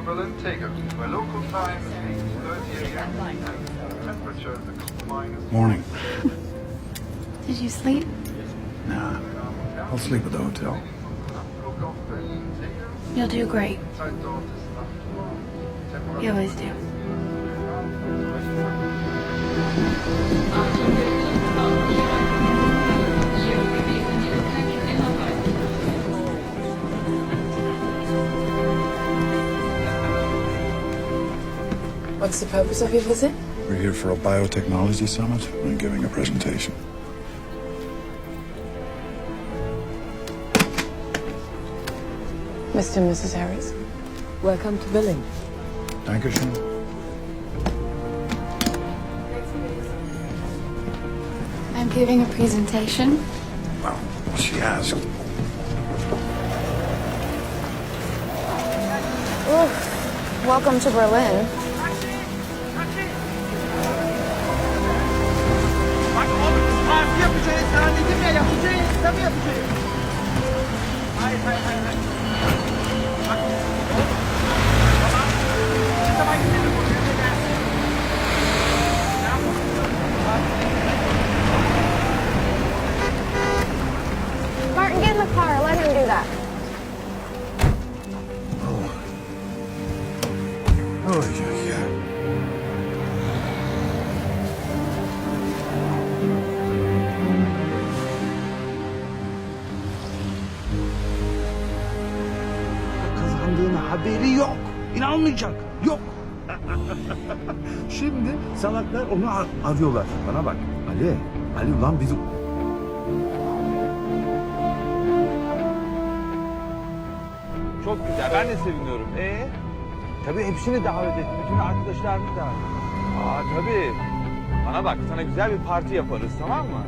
to Berlin Tegel, where local time is 8:30 a.m. and temperature is minus... Morning. Did you sleep? Nah, I'll sleep at the hotel. You'll do great. You always do. What's the purpose of your visit? We're here for a biotechnology summit. I'm giving a presentation. Mr. and Mrs. Harris, welcome to Berlin. Dankeschön. I'm giving a presentation. Well, she asked. Oof. Welcome to Berlin. Bak oğlum parti yapacağız. Sana dedim ya yapacağız. Tabii yapacağız. Hayır. Bak oğlum. Tamam. Ne zaman gidelim buraya da gelsin. Ne yapalım? Martin, get in the car. Let him do that. Oh, yeah. Kazandığına haberi yok. İnanmayacak. Yok. Şimdi salaklar onu arıyorlar. Bana bak. Ali ulan bizi... Çok güzel. Ben de seviniyorum. Tabii hepsini davet et. Bütün arkadaşlarını davet et. Tabii. Bana bak sana güzel bir parti yaparız tamam mı?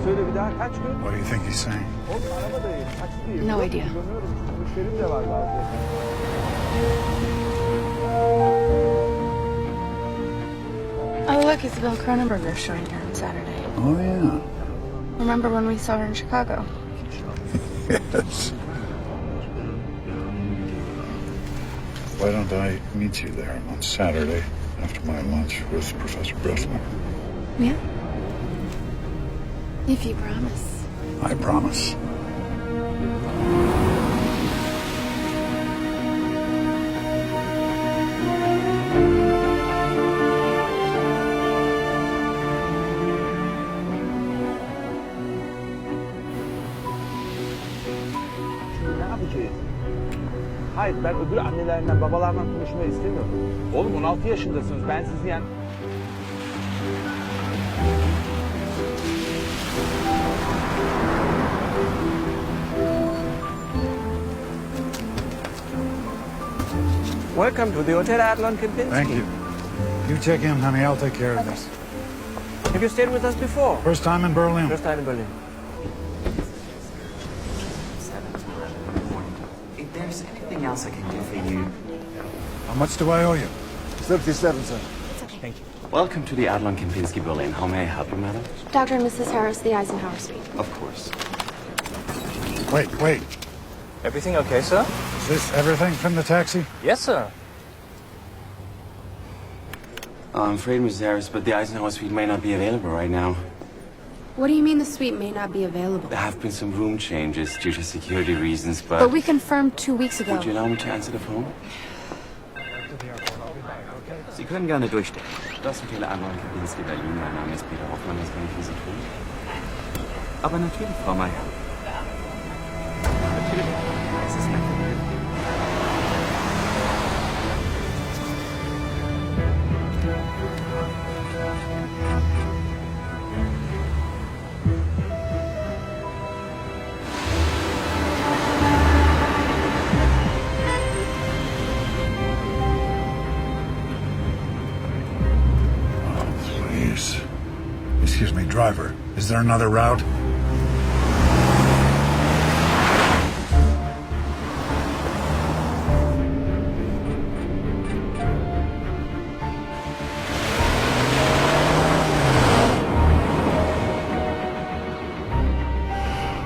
Söyle bir daha kaç gün? What do you think he's saying? Oğlum araba değil. Taksi değil. No idea. Kullanıyorum. Müşterim de var bazı. Oh, look, Isabel Cronenberger's showing here on Saturday. Oh, yeah. Remember when we saw her in Chicago? Yes. Why don't I meet you there on Saturday after my lunch with Professor Bressler? Yeah. If you promise. I promise. Ne yapacağız? Hayır ben öbür annelerinden babalarından konuşmayı istemiyorum. Oğlum 16 yaşındasınız ben sizi yani... Welcome to the Hotel Adlon Kempinski. Thank you. You check in, honey. I'll take care of this. Have you stayed with us before? First time in Berlin. First time in Berlin. If there's anything else I can do for you... How much do I owe you? 37, sir. Thank you. Welcome to the Adlon Kempinski Berlin. How may I help you, madam? Dr. and Mrs. Harris, the Eisenhower Suite. Of course. Wait. Everything okay, sir? Is this everything from the taxi? Yes, sir. I'm afraid, Ms. Harris, but the Eisenhower Suite may not be available right now. What do you mean the suite may not be available? There have been some room changes due to security reasons, but... But we confirmed 2 weeks ago. Would you allow me to answer the phone? Sie können gerne durchstellen. Das Hotel Adlon Kempinski Berlin. Mein Name ist Peter Hoffmann. Was kann ich für Sie tun? Aber natürlich, Frau Meier. Natürlich. Es ist mein Vergnügen. Please. Excuse me, driver. Is there another route?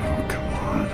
Oh, come on.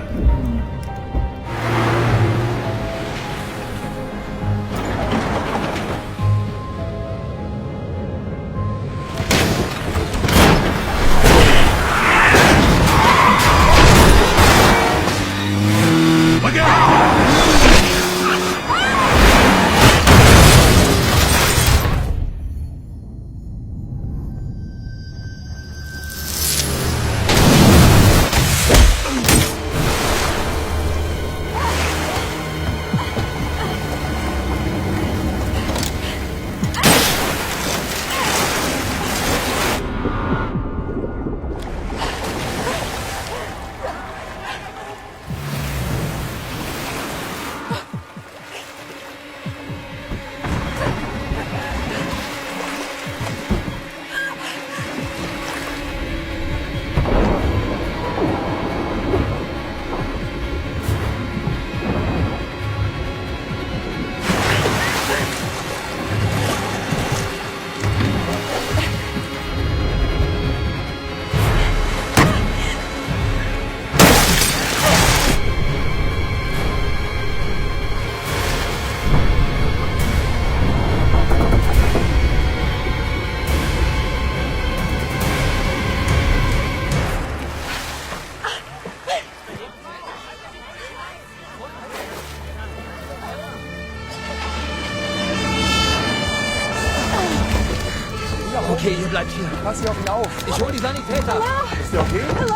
Okay, ihr bleibt hier. Pass hier auf ihn auf. Ich hol die Sanitäter. Ist der okay? Hello?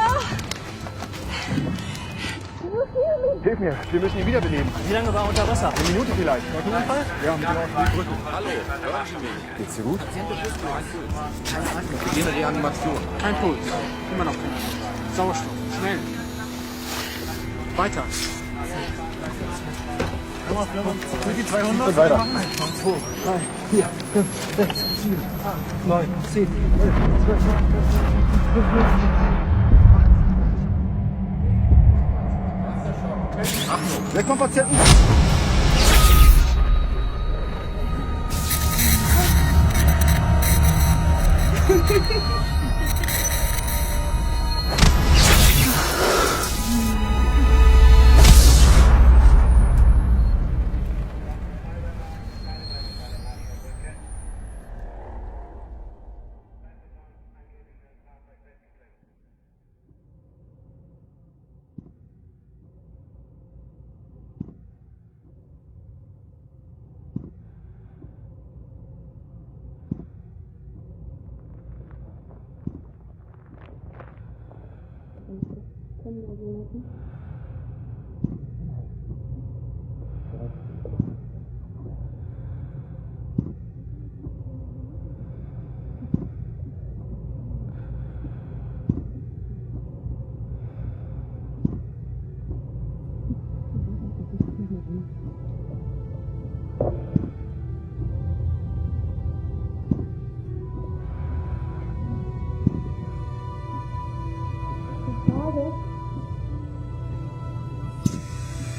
Hilf mir, wir müssen ihn wiederbeleben. Wie lange war er unter Wasser? Eine Minute vielleicht. Unfall? Ja, mit dem auf die Brücke. Hallo, hören Sie mich? Geht's dir gut? Wir gehen in Reanimation. Kein Puls. Immer noch kein Puls. Sauerstoff. Schnell. Weiter. Mit die 200? Und weiter. 1, 2, 3, 4, 5, 6, 7, 8, 9, 10, 11, 12, 13. Achtung, weg vom Patienten!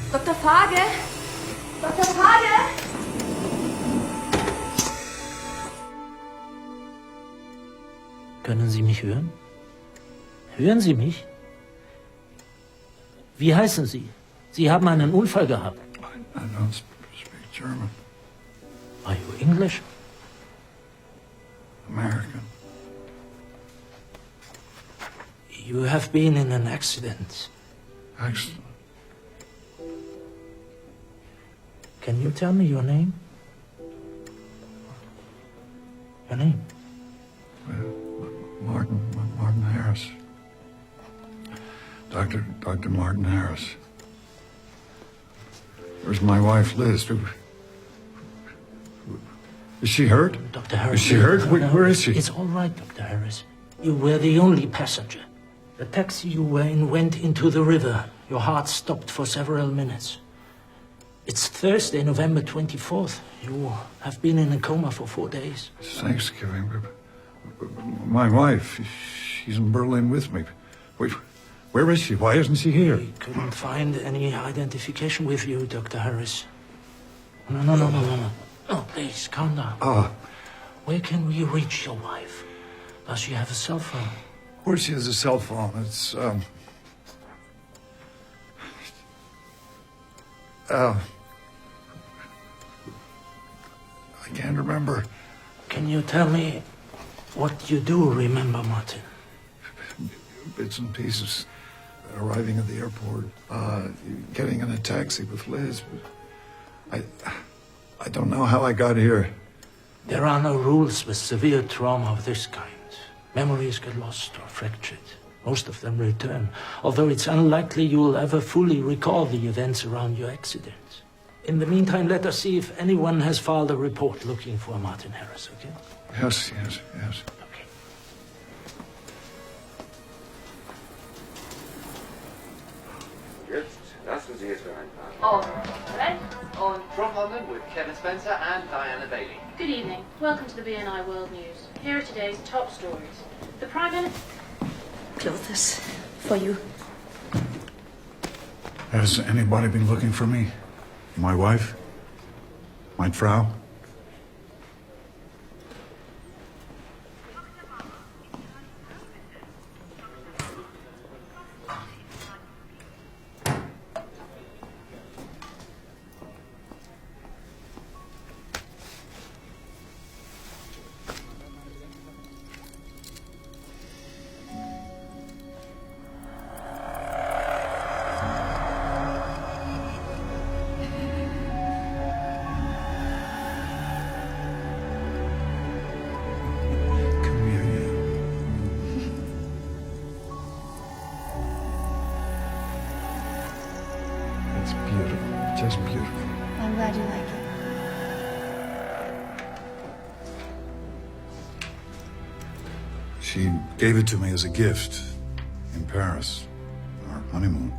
Dr. Fage? Dr. Fage? Können Sie mich hören? Hören Sie mich? Wie heißen Sie? Sie haben einen Unfall gehabt. I don't speak German. Are you English? American. You have been in an accident. Excellent. Can you tell me your name? Your name? Martin Harris. Dr. Martin Harris. Where's my wife, Liz? Is she hurt? Dr. Harris. Is she hurt? Where is she? It's all right, Dr. Harris. You were the only passenger. The taxi you were in went into the river. Your heart stopped for several minutes. It's Thursday, November 24th. You have been in a coma for 4 days. It's Thanksgiving. My wife, she's in Berlin with me. Wait, where is she? Why isn't she here? We couldn't find any identification with you, Dr. Harris. No. Oh, please, calm down. Where can we reach your wife? Does she have a cell phone? Of course she has a cell phone. It's, I can't remember. Can you tell me what you do remember, Martin? Bits and pieces. Arriving at the airport, getting in a taxi with Liz. I don't know how I got here. There are no rules with severe trauma of this kind. Memories get lost or fractured. Most of them return, although it's unlikely you'll ever fully recall the events around your accident. In the meantime, let us see if anyone has filed a report looking for Martin Harris, okay? Yes. Okay. Jetzt lassen Sie es für ein paar. On. Ready? On. From London with Kevin Spencer and Diana Bailey. Good evening. Welcome to the BNI World News. Here are today's top stories. The Prime Minister... Clothes. For you. Has anybody been looking for me? My wife? My Frau? Just beautiful. I'm glad you like it. She gave it to me as a gift in Paris, our honeymoon.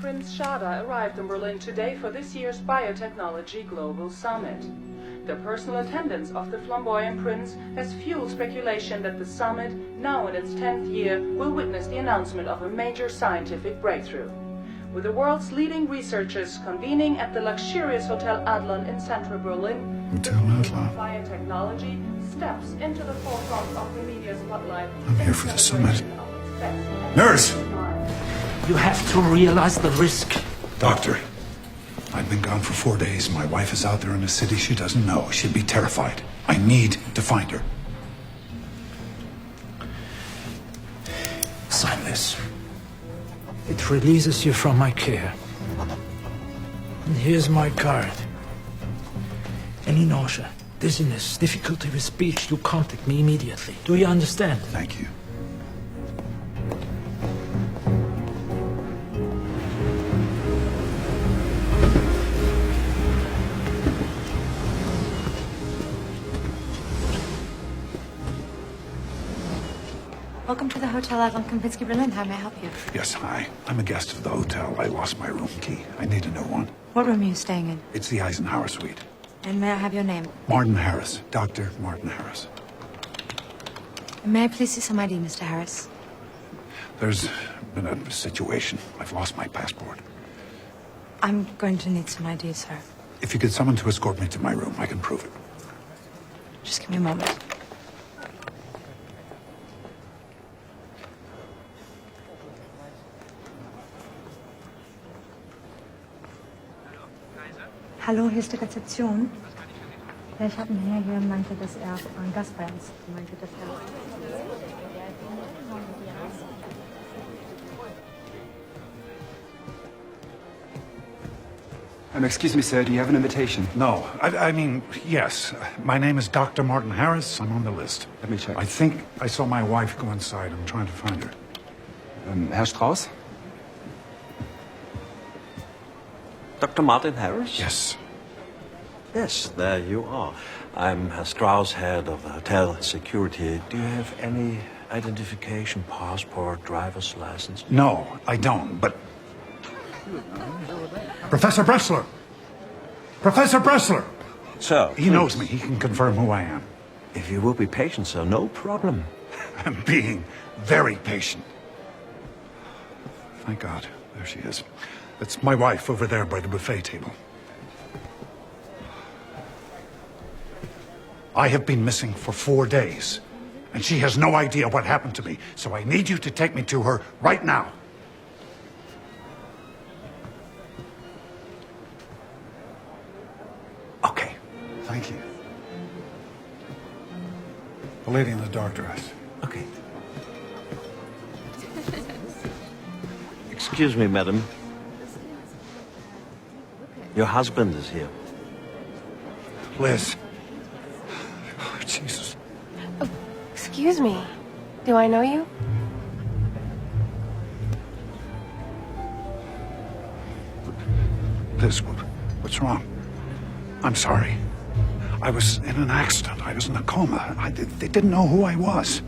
Prince Shada arrived in Berlin today for this year's Biotechnology Global Summit. The personal attendance of the flamboyant prince has fueled speculation that the summit, now in its 10th year, will witness the announcement of a major scientific breakthrough. With the world's leading researchers convening at the luxurious Hotel Adlon in central Berlin, Hotel Adlon. biotechnology steps into the forefront of the media spotlight. I'm here for the summit. Nurse! You have to realize the risk. Doctor, I've been gone for 4 days. My wife is out there in a city she doesn't know. She'd be terrified. I need to find her. Sign this. It releases you from my care. And here's my card. Any nausea, dizziness, difficulty with speech, you contact me immediately. Do you understand? Thank you. Welcome to the Hotel Adlon Kempinski Berlin. How may I help you? Yes, hi. I'm a guest of the hotel. I lost my room key. I need a new one. What room are you staying in? It's the Eisenhower suite. And may I have your name? Martin Harris. Dr. Martin Harris. And may I please see some ID, Mr. Harris? There's been a situation. I've lost my passport. I'm going to need some ID, sir. If you could someone to escort me to my room, I can prove it. Just give me a moment. Hallo, hier ist die Rezeption. Ja, ich habe einen Herr hier, meinte, dass er ein Gast bei uns meinte, dass er... Excuse me, sir, do you have an invitation? No, I mean, yes. My name is Dr. Martin Harris. I'm on the list. Let me check. I think I saw my wife go inside. I'm trying to find her. Herr Strauss? Dr. Martin Harris? Yes. Yes, there you are. I'm Herr Strauss, head of the hotel security. Do you have any identification, passport, driver's license? No, I don't, but... Professor Bressler! Professor Bressler! Sir, He knows me. He can confirm who I am. if you will be patient, sir, no problem. I'm being very patient. Thank God. There she is. That's my wife over there by the buffet table. I have been missing for 4 days, and she has no idea what happened to me, so I need you to take me to her right now. Okay. Thank you. The lady in the dark dress. Okay. Excuse me, madam. Your husband is here. Liz. Oh, Jesus. Excuse me. Do I know you? Liz, what's wrong? I'm sorry. I was in an accident. I was in a coma. They didn't know who I was.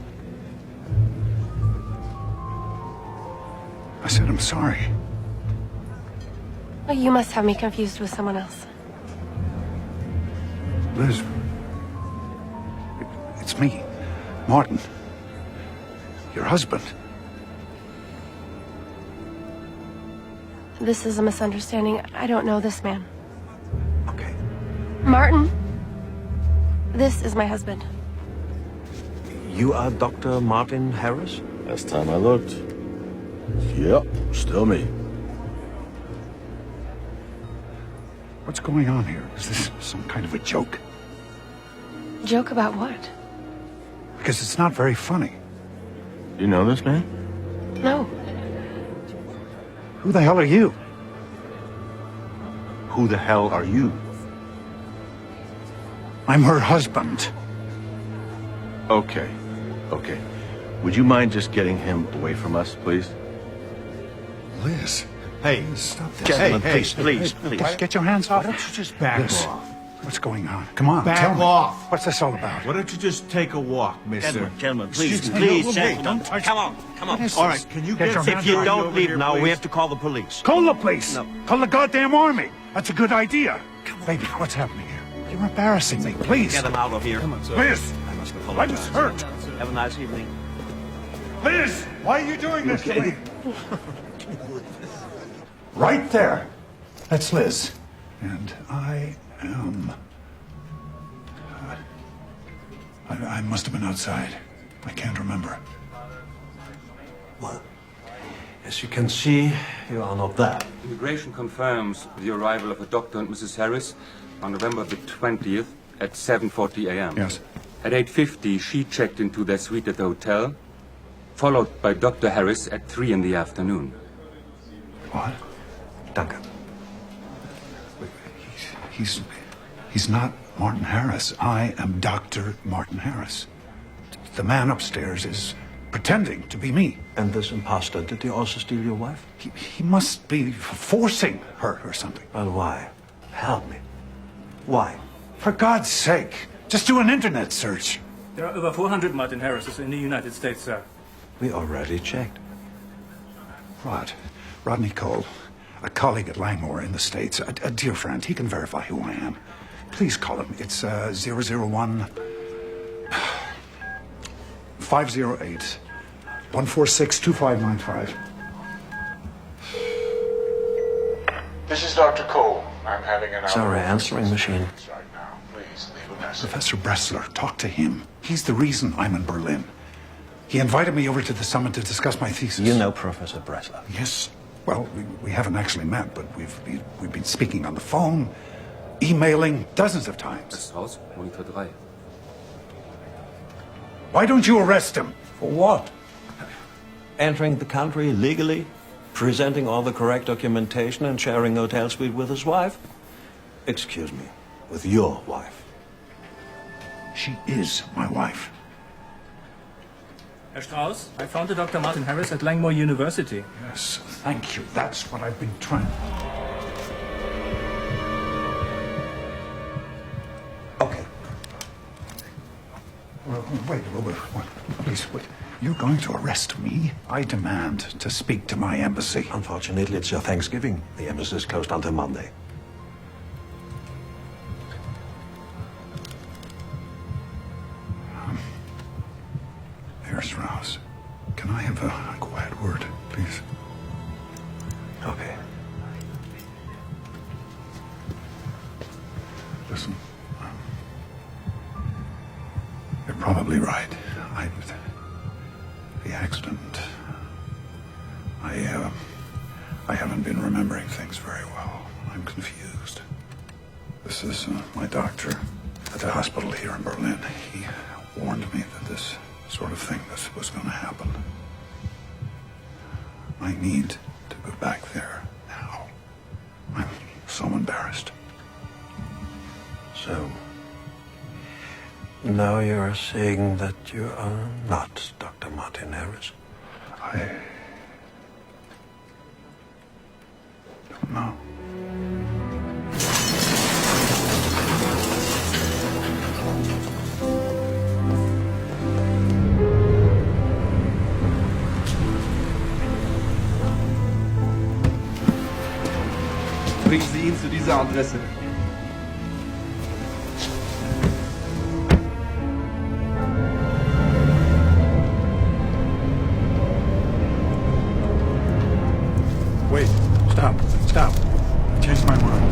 I said, I'm sorry. Oh, you must have me confused with someone else. Liz, it's me, Martin. Your husband. This is a misunderstanding. I don't know this man. Okay. Martin, This is my husband. You are Dr. Martin Harris? Last time I looked. Yep, still me. What's going on here? Is this some kind of a joke? Joke about what? Because it's not very funny. You know this man? No. Who the hell are you? Who the hell are you? I'm her husband. Okay. Would you mind just getting him away from us, please? Liz. Hey, Stop this. gentlemen, Hey, please. Get your hands off. Why don't you just back Liz, off? what's going on? Come on, Back tell me. off. What's this all about? Why don't you just take a walk, mister? Gentlemen, Excuse me. please, Hey, gentlemen. don't touch Come on. What is All this? right, can you Get get your some hands If you off. don't leave now, we have to call the police. Call the police. No. Call the goddamn army. That's a good idea. Baby, what's happening here? You're embarrassing me. Please. Get him out of here. Come on, sir. Liz, I must I apologize. was hurt. Have a nice evening. Liz, why are you doing this to me? Right there. That's Liz. And I am... I must have been outside. I can't remember. Well, as you can see, you are not there. Immigration confirms the arrival of a Dr. and Mrs. Harris on November the 20th at 7:40 a.m. Yes. At 8:50, she checked into their suite at the hotel, followed by Dr. Harris at 3 in the afternoon. What? Danke. He's not Martin Harris. I am Dr. Martin Harris. The man upstairs is pretending to be me. And this imposter, did he also steal your wife? He must be forcing her or something. And why? Help me. Why? For God's sake, just do an internet search. There are over 400 Martin Harrises in the United States, sir. We already checked. Rodney Cole, a colleague at Langmore in the States, a dear friend. He can verify who I am. Please call him. It's 001 508 146 2595. This is Dr. Cole. I'm having an Sorry, answering machine. right now. Please leave a message. Professor Bressler, talk to him. He's the reason I'm in Berlin. He invited me over to the summit to discuss my thesis. You know Professor Bressler? Yes. Well, we haven't actually met, but we've been speaking on the phone, emailing dozens of times. Haus, Monitor 3. Why don't you arrest him? For what? Entering the country legally, presenting all the correct documentation and sharing a hotel suite with his wife? Excuse me, with your wife. She is my wife. Herr Strauss, I found a Dr. Martin Harris at Langmore University. Yes, thank you. That's what I've been trying. Okay. Well, wait, please, wait. You're going to arrest me? I demand to speak to my embassy. Unfortunately, it's your Thanksgiving. The embassy is closed until Monday. Herr Strauss, can I have a quiet word, please? Okay. Listen, you're probably right. The accident. I haven't been remembering things very well. I'm confused. This is my doctor at the hospital here in Berlin. He warned me that this sort of thing was going to happen. I need to go back there now. I'm so embarrassed. So, now you are saying that you are not Dr. Martin Harris? I don't know. Bringen Sie ihn zu dieser Adresse. Wait, stop. I changed my mind.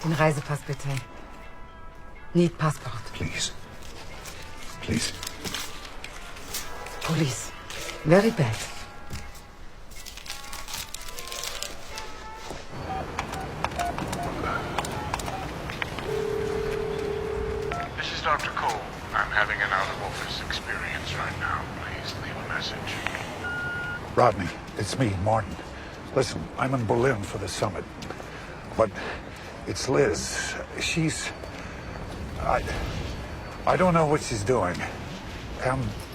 Den Reisepass bitte. Need passport. Please. Please. Police. Very bad. This is Dr. Cole. I'm having an out-of-office experience right now. Please leave a message. Rodney, it's me, Martin. Listen, I'm in Berlin for the summit. But it's Liz. I don't know what she's doing.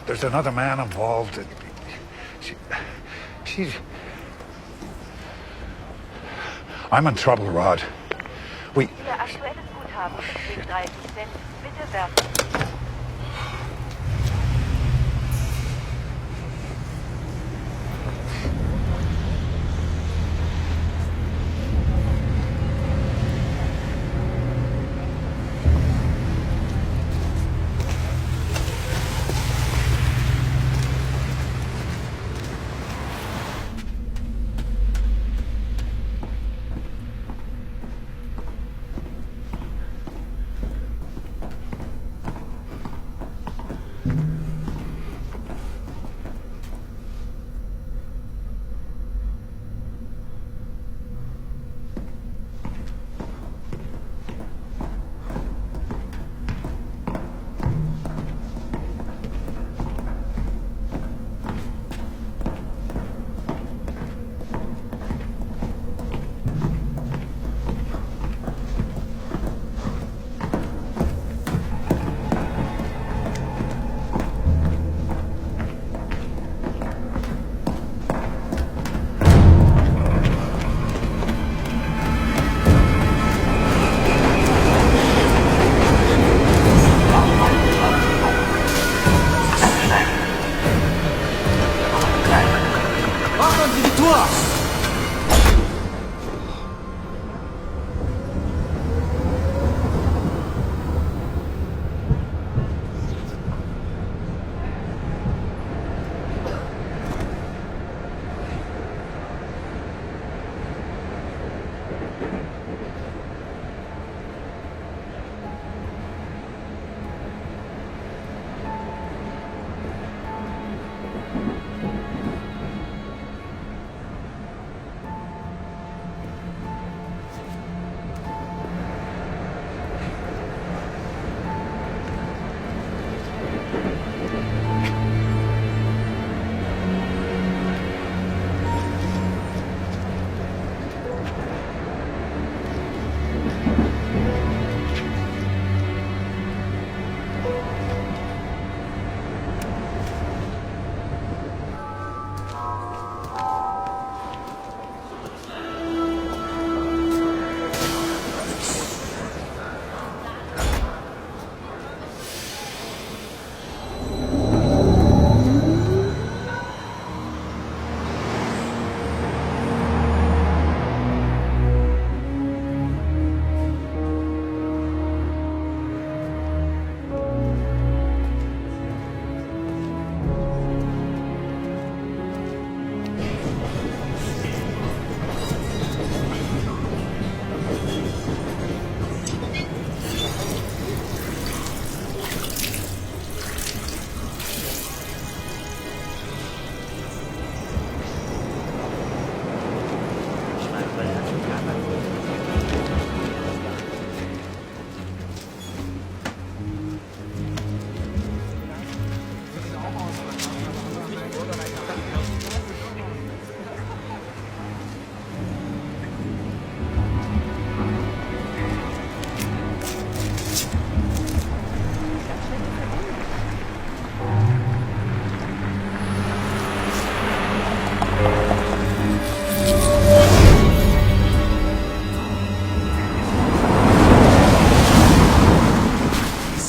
There's another man involved. I'm in trouble, Rod. Ihr aktuelles Guthaben beträgt 30 Cent. Bitte werfen.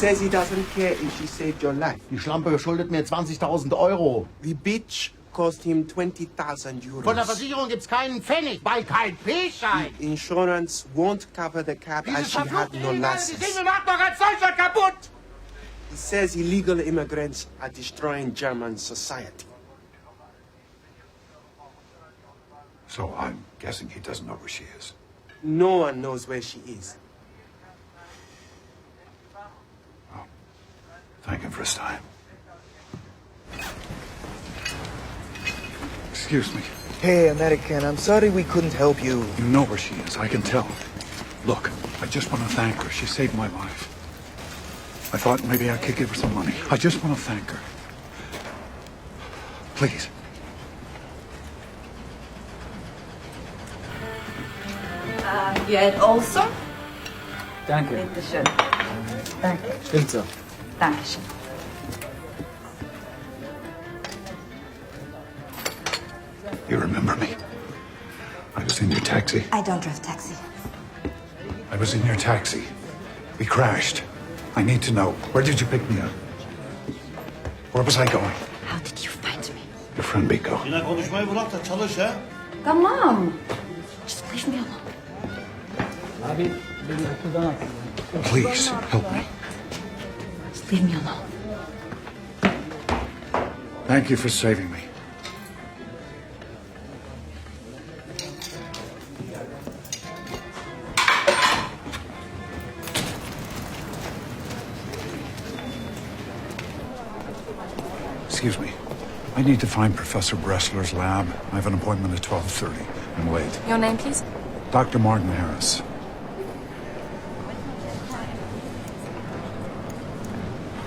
Says he doesn't care if she saved your life. Die Schlampe schuldet mir 20.000 Euro. The bitch cost him 20,000 euros. Von der Versicherung gibt's keinen Pfennig, weil kein P-Schein. The insurance won't cover the cab as she had no license. Die Dinge macht doch ganz Deutschland kaputt. He says illegal immigrants are destroying German society. So I'm guessing he doesn't know where she is. No one knows where she is. Thank him for his time. Excuse me. Hey, American, I'm sorry we couldn't help you. You know where she is, I can tell. Look, I just want to thank her. She saved my life. I thought maybe I could give her some money. I just want to thank her. Please. You had also? Danke. Bitte schön. Danke. Stimmt so. Dankeschön. You remember me? I was in your taxi. I don't drive taxi. I was in your taxi. We crashed. I need to know. Where did you pick me up? Where was I going? How did you find me? Your friend Biko. Come on. Just leave me alone. Please, help me. Just leave me alone. Thank you for saving me. Excuse me. I need to find Professor Bressler's lab. I have an appointment at 12:30. I'm late. Your name, please? Dr. Martin Harris.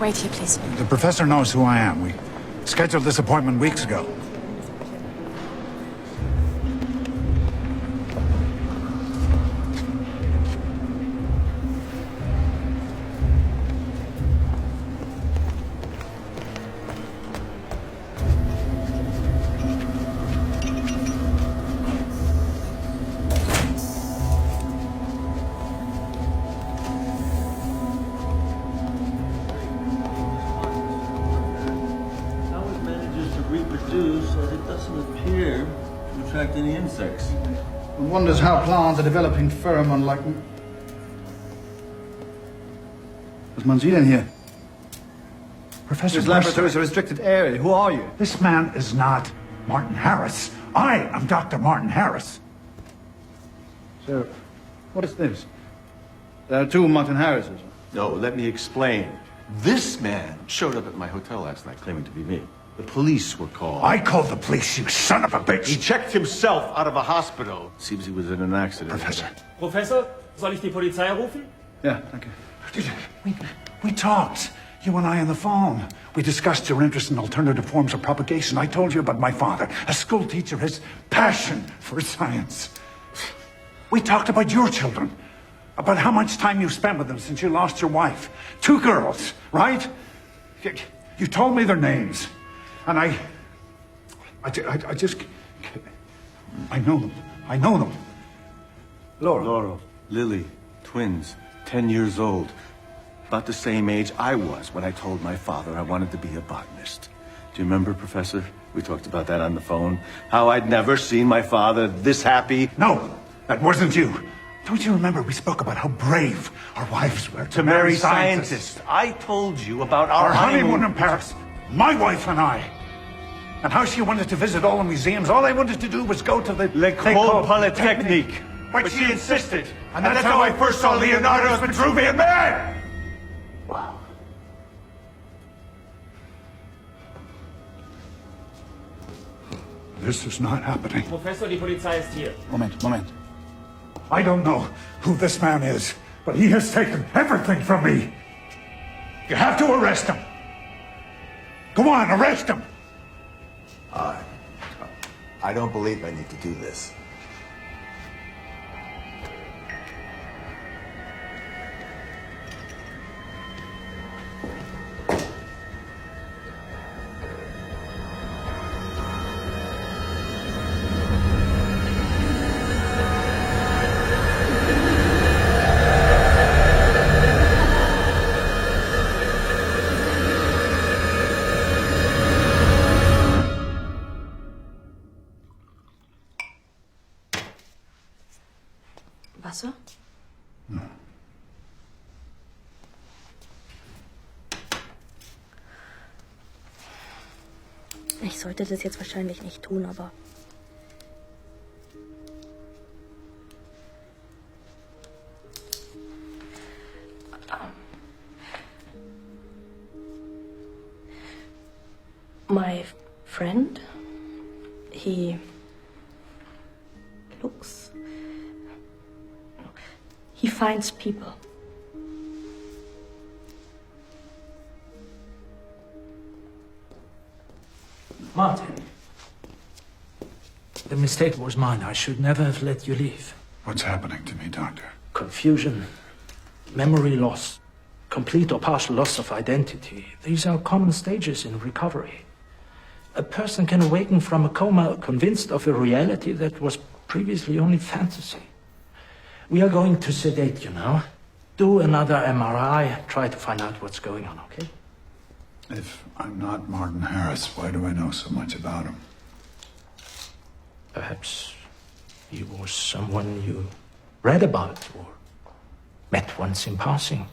Wait here, please. The professor knows who I am. We scheduled this appointment weeks ago. Any insects. One wonders how plants are developing pheromone like... Was man Sie denn hier? Professor This laboratory is Bressler. a restricted area. Who are you? This man is not Martin Harris. I am Dr. Martin Harris. So, what is this? There are two Martin Harrises. No, let me explain. This man showed up at my hotel last night claiming to be me. The police were called. I called the police, you son of a bitch! He checked himself out of a hospital. Seems he was in an accident. Professor. Professor, soll ich die Polizei rufen? Yeah, thank you. We talked, you and I on the phone. We discussed your interest in alternative forms of propagation. I told you about my father, a school teacher, his passion for science. We talked about your children, about how much time you spent with them since you lost your wife. 2 girls, right? You told me their names. And I just, I know them. I know them. Laurel. Lily. Twins. 10 years old. About the same age I was when I told my father I wanted to be a botanist. Do you remember, Professor? We talked about that on the phone. How I'd never seen my father this happy. No, that wasn't you. Don't you remember we spoke about how brave our wives were to marry scientists? I told you about Our honeymoon in Paris. My wife and I. And how she wanted to visit all the museums. All I wanted to do was go to the L'École Polytechnique. But she insisted. And that's how I first saw Leonardo's Vitruvian Man! Wow. This is not happening. Professor, die Polizei ist hier. Moment. I don't know who this man is, but he has taken everything from me. You have to arrest him. Go on, arrest him. I don't believe I need to do this. Wasser? Ich sollte das jetzt wahrscheinlich nicht tun, aber... My friend, he finds people. Martin, the mistake was mine. I should never have let you leave. What's happening to me, Doctor? Confusion, memory loss, complete or partial loss of identity. These are common stages in recovery. A person can awaken from a coma convinced of a reality that was previously only fantasy. We are going to sedate you now. Do another MRI. Try to find out what's going on, okay? If I'm not Martin Harris, why do I know so much about him? Perhaps he was someone you read about or met once in passing.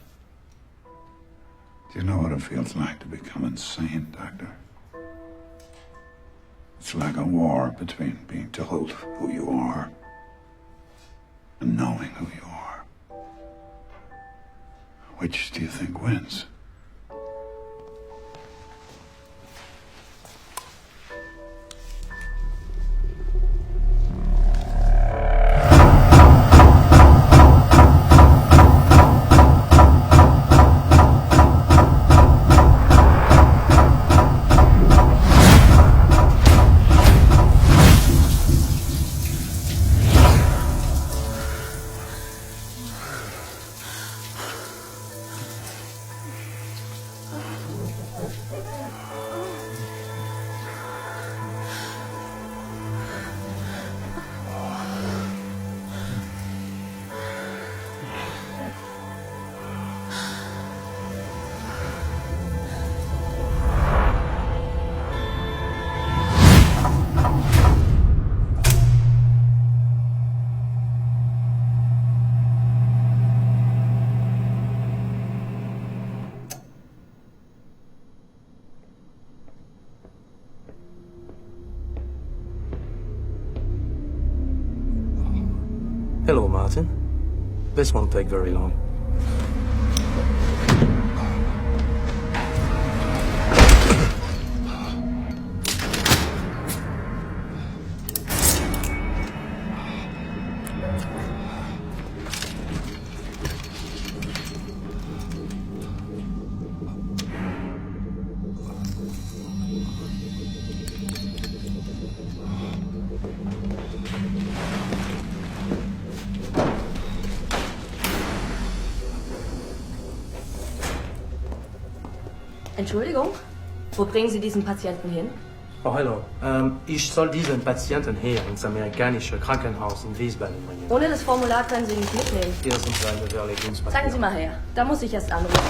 Do you know what it feels like to become insane, Doctor? It's like a war between being told who you are and knowing who you are. Which do you think wins? Hello, Martin. This won't take very long. Entschuldigung, wo bringen Sie diesen Patienten hin? Oh, hallo. Ich soll diesen Patienten hier ins amerikanische Krankenhaus in Wiesbaden bringen. Ohne das Formular können Sie nicht mitnehmen. Hier sind seine Bewerbungspapiere. Zeigen Sie mal her. Da muss ich erst anrufen.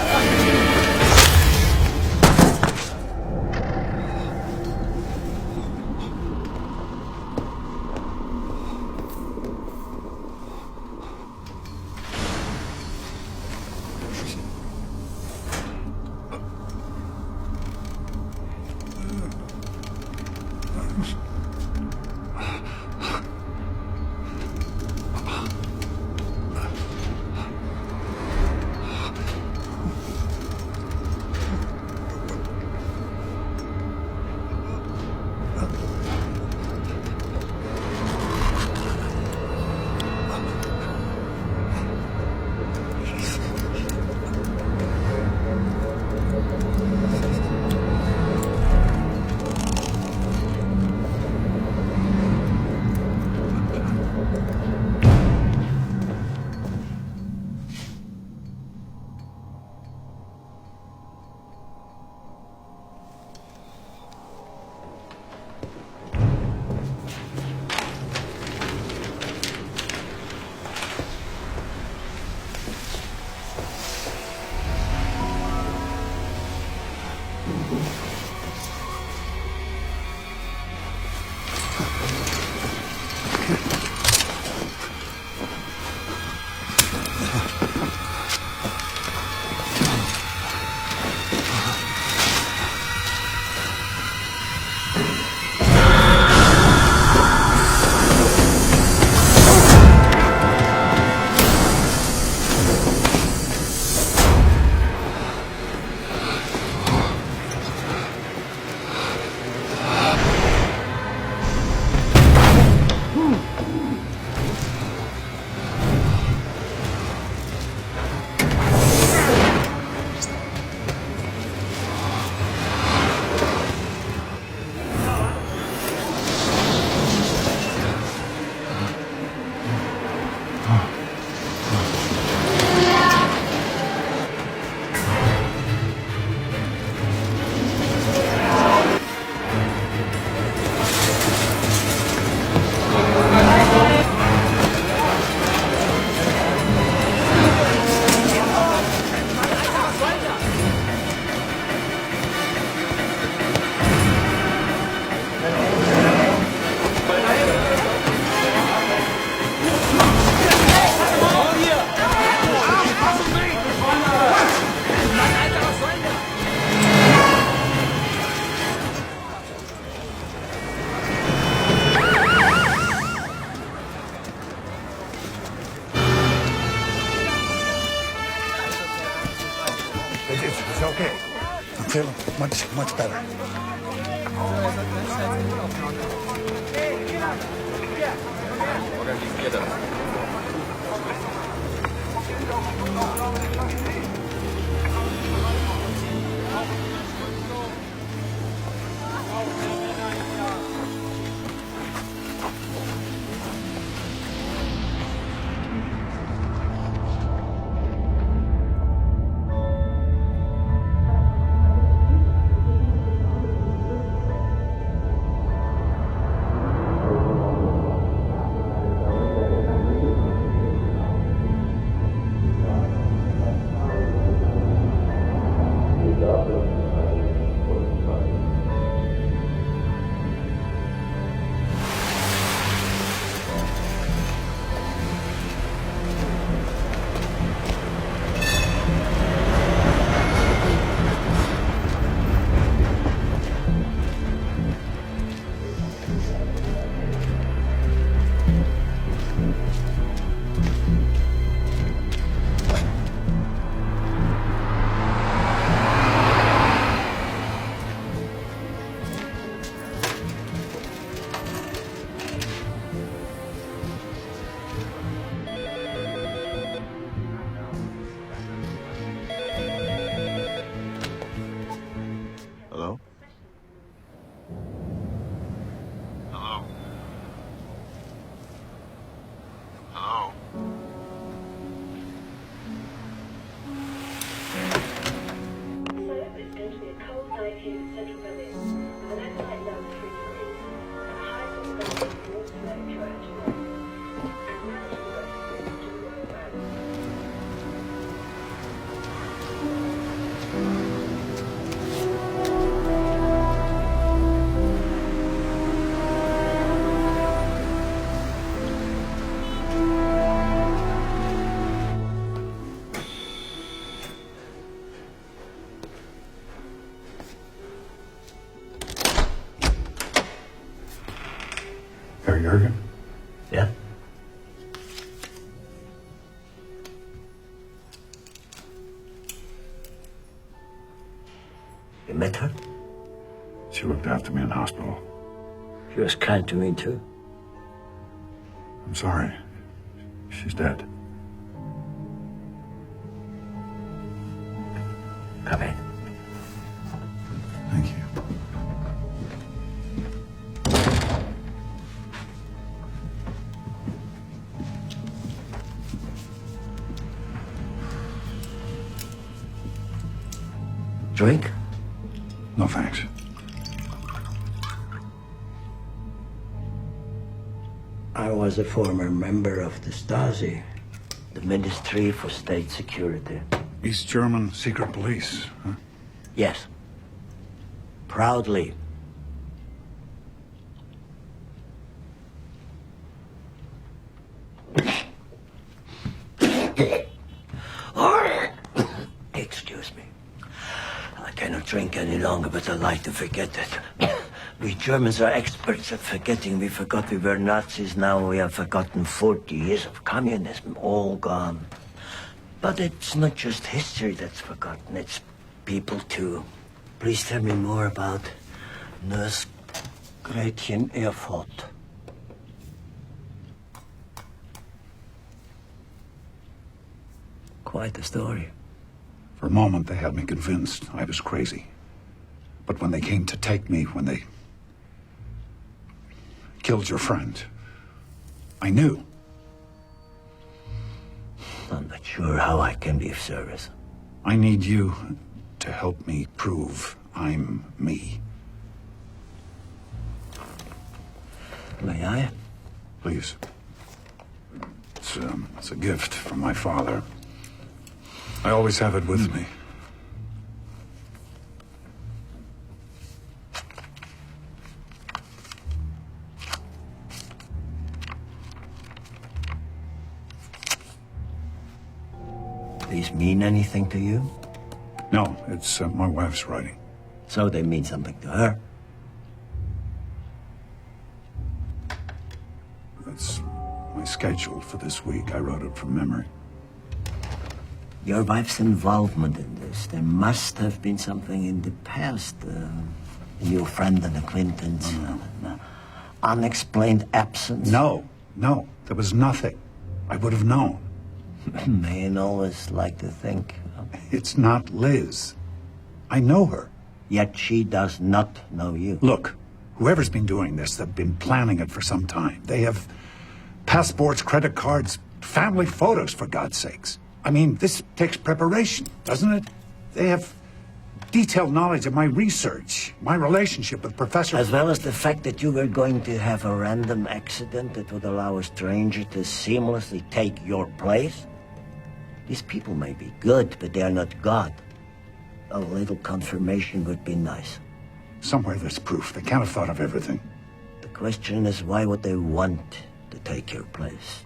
okay. I'm feeling much better. Hello? Hello? Hello? Seoul is going to be a cold night here in central Berlin, with an overnight low of 3 degrees and a high possibility of water flow throughout tomorrow. And now to the rest of the program. Herr Jürgen? Yeah? You met her? She looked after me in hospital. She was kind to me, too. I'm sorry. She's dead. Come in. Thank you. Drink? No, thanks. I was a former member of the Stasi, the Ministry for State Security. East German secret police, huh? Yes. Proudly. Excuse me. I cannot drink any longer, but I like to forget it. We Germans are experts at forgetting. We forgot we were Nazis. Now we have forgotten 40 years of communism. All gone. But it's not just history that's forgotten. It's people, too. Please tell me more about Nurse Gretchen Erfurt. Quite a story. For a moment, they had me convinced I was crazy. But when they came to take me, when they killed your friend, I knew. I'm not sure how I can be of service. I need you to help me prove I'm me. May I? Please. It's a gift from my father. I always have it with me. These mean anything to you? No, it's my wife's writing. So they mean something to her? That's my schedule for this week. I wrote it from memory. Your wife's involvement in this. There must have been something in the past. A new friend and acquaintance. Unexplained absence. No. There was nothing. I would have known. Men always like to think. It's not Liz. I know her. Yet she does not know you. Look, whoever's been doing this, they've been planning it for some time. They have passports, credit cards, family photos, for God's sakes. I mean, this takes preparation, doesn't it? They have detailed knowledge of my research, my relationship with Professor... As well as the fact that you were going to have a random accident that would allow a stranger to seamlessly take your place. These people may be good, but they are not God. A little confirmation would be nice. Somewhere there's proof. They can't have thought of everything. The question is, why would they want to take your place?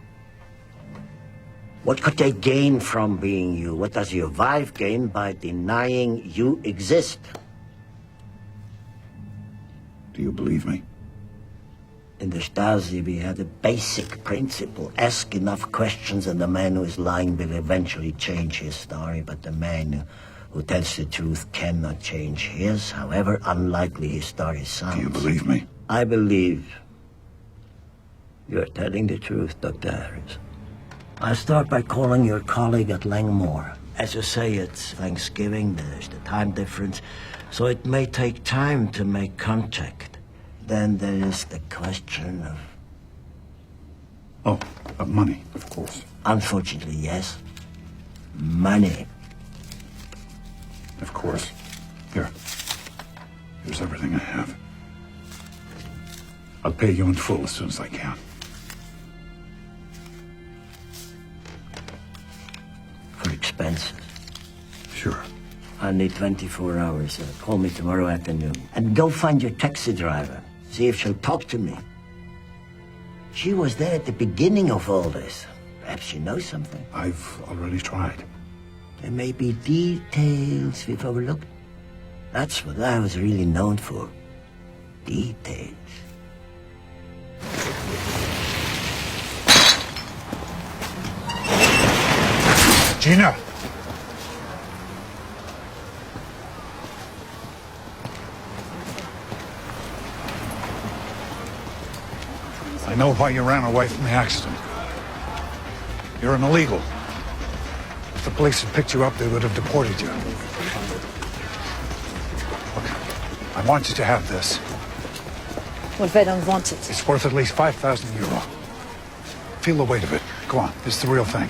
What could they gain from being you? What does your wife gain by denying you exist? Do you believe me? In the Stasi, we had a basic principle. Ask enough questions and the man who is lying will eventually change his story, but the man who tells the truth cannot change his, however unlikely his story sounds. Do you believe me? I believe you're telling the truth, Dr. Harris. I'll start by calling your colleague at Langmore. As you say, it's Thanksgiving, there's the time difference, so it may take time to make contact. Then there is the question of... Oh, of money, of course. Unfortunately, yes. Money. Of course. Here. Here's everything I have. I'll pay you in full as soon as I can. For expenses. Sure. I need 24 hours. Call me tomorrow afternoon. And go find your taxi driver. See if she'll talk to me. She was there at the beginning of all this. Perhaps she knows something. I've already tried. There may be details we've overlooked. That's what I was really known for. Details. Gina! I know why you ran away from the accident. You're an illegal. If the police had picked you up, they would have deported you. Look, I want you to have this. What if I don't want it? It's worth at least 5,000 euro. Feel the weight of it. Go on, it's the real thing.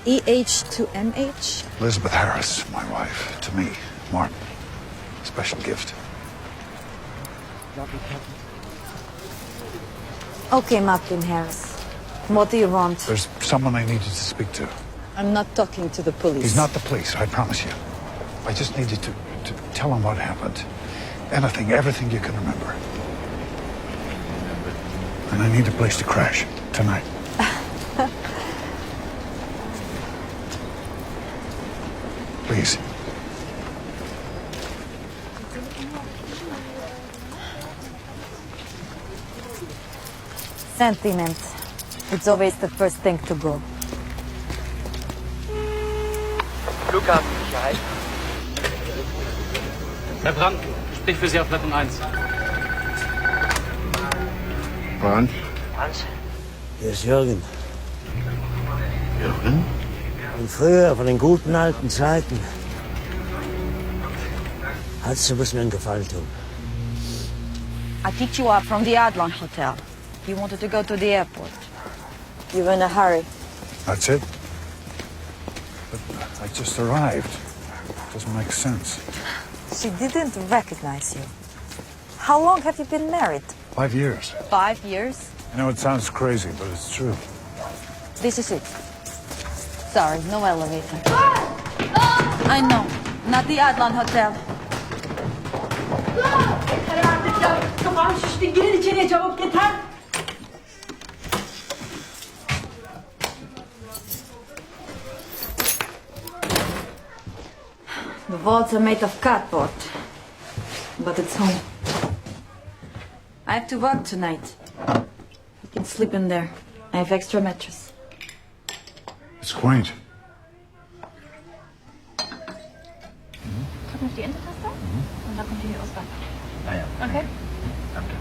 EH to MH? Elizabeth Harris, my wife, to me, Martin. Special gift. Okay, Martin Harris. What do you want? There's someone I needed to speak to. I'm not talking to the police. He's not the police, I promise you. I just need you to tell him what happened. Anything, everything you can remember. And I need a place to crash tonight. Please. Sentiment. It's always the first thing to go. Flughafensicherheit. Herr Brandt, sprich für Sie auf Leitung 1. Brandt? Hans? Hier ist Jürgen. Jürgen? Von früher, von den guten alten Zeiten. Hans, du musst mir einen Gefallen tun. I picked you up from the Adlon Hotel. You wanted to go to the airport. You were in a hurry. That's it? But I just arrived. Doesn't make sense. She didn't recognize you. How long have you been married? 5 years. 5 years? I know it sounds crazy, but it's true. This is it. Sorry, no elevator. I know. Not the Adlon Hotel. Tamam şişti. Girin içeriye çabuk yeter. The vaults are made of cardboard. But it's home. I have to work tonight. You can sleep in there. I have extra mattress. It's quaint. Drück auf die Enter-Taste und dann kommt die Auswahl. Ah, ja. Okay? Danke.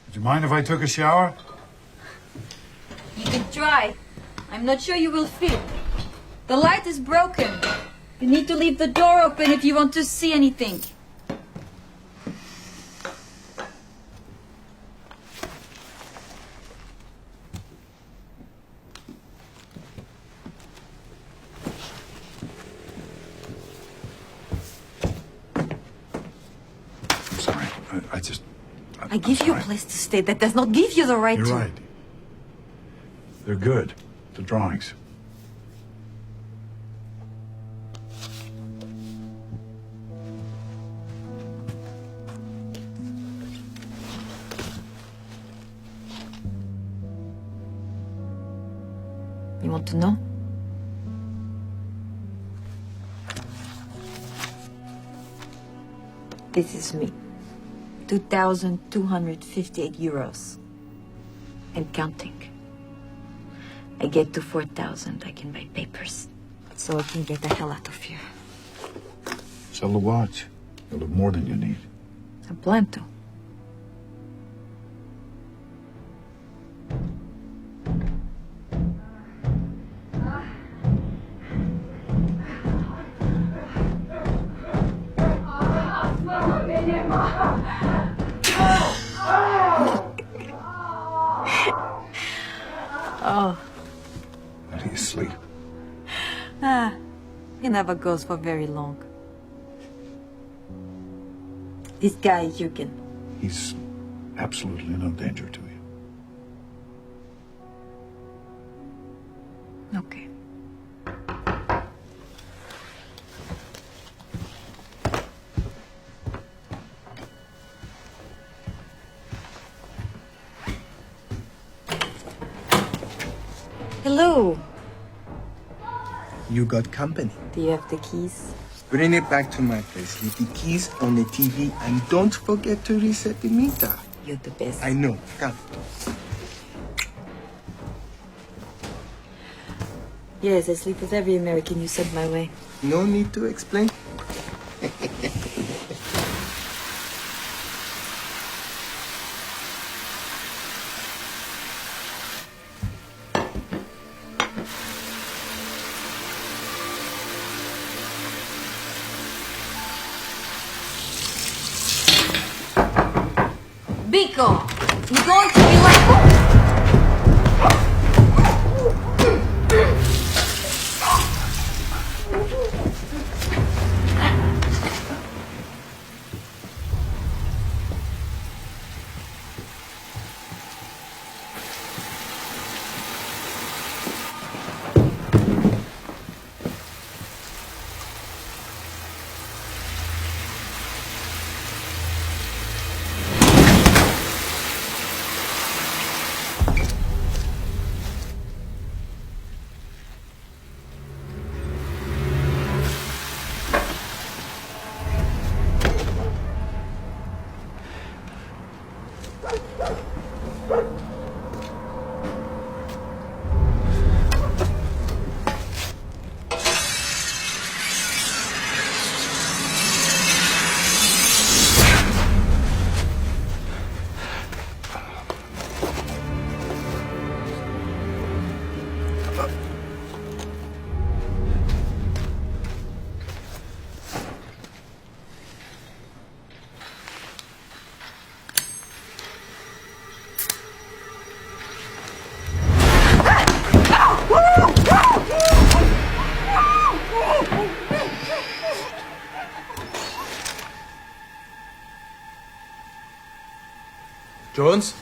Would you mind if I took a shower? You can try. I'm not sure you will fit. The light is broken. You need to leave the door open if you want to see anything. Sorry, I give you a place to stay. That does not give you the right You're to... right. They're good. The drawings. You want to know? This is me. 2,258 euros. And counting. I get to 4,000, I can buy papers. So I can get the hell out of here. Sell the watch. You'll have more than you need. I plan to. Oh. How do you sleep? It never goes for very long. This guy is Jürgen. He's absolutely no danger to you. Okay. Hello. You got company. Do you have the keys? Bring it back to my place. Leave the keys on the TV and don't forget to reset the meter. You're the best. I know. Come. Yes, I sleep with every American you send my way. No need to explain. Biko, you're going to be like... Jones?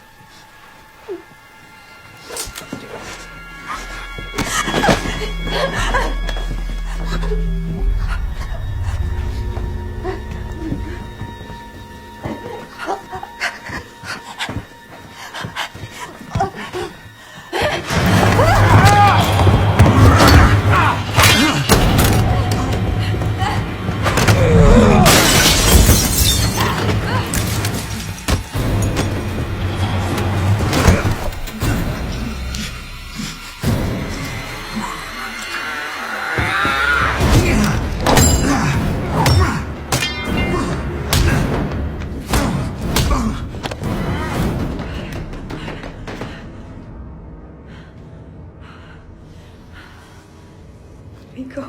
Vico.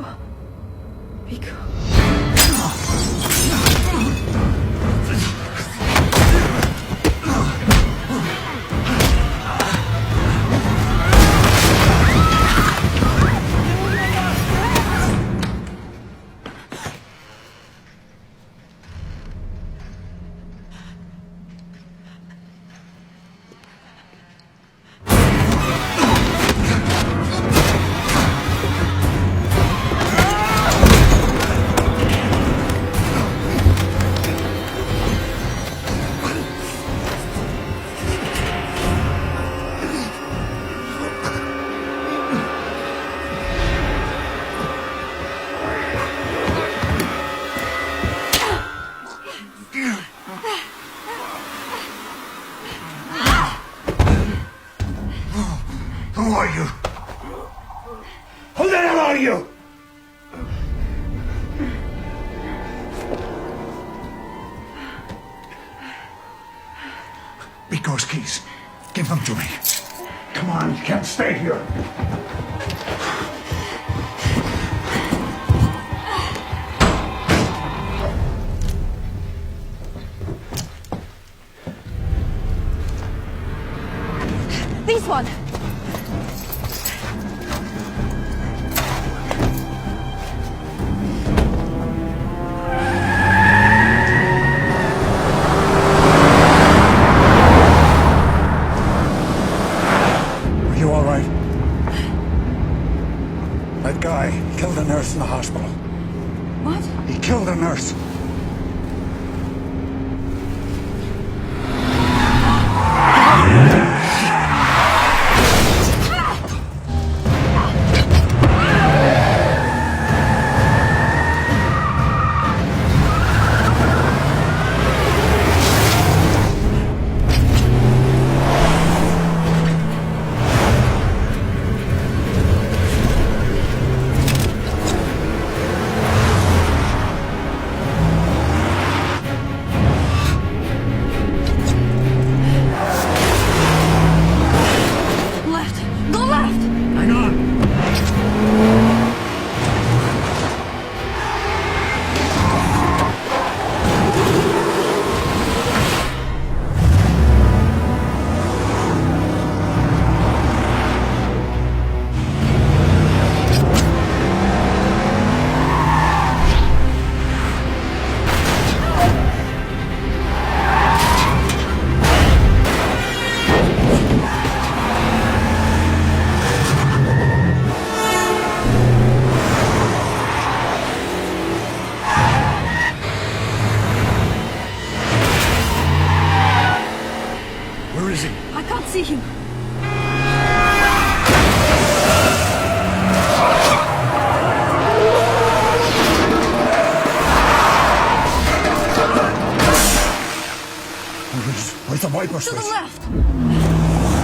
Vico. Who are you? Who the hell are you? Vico's keys. Give them to me. Come on, you can't stay here. This one. Are you all right? That guy killed a nurse in the hospital. What? He killed a nurse. Left. Go left. Hang on. Where is he? I can't see him. Where's the wiper To switch? the left.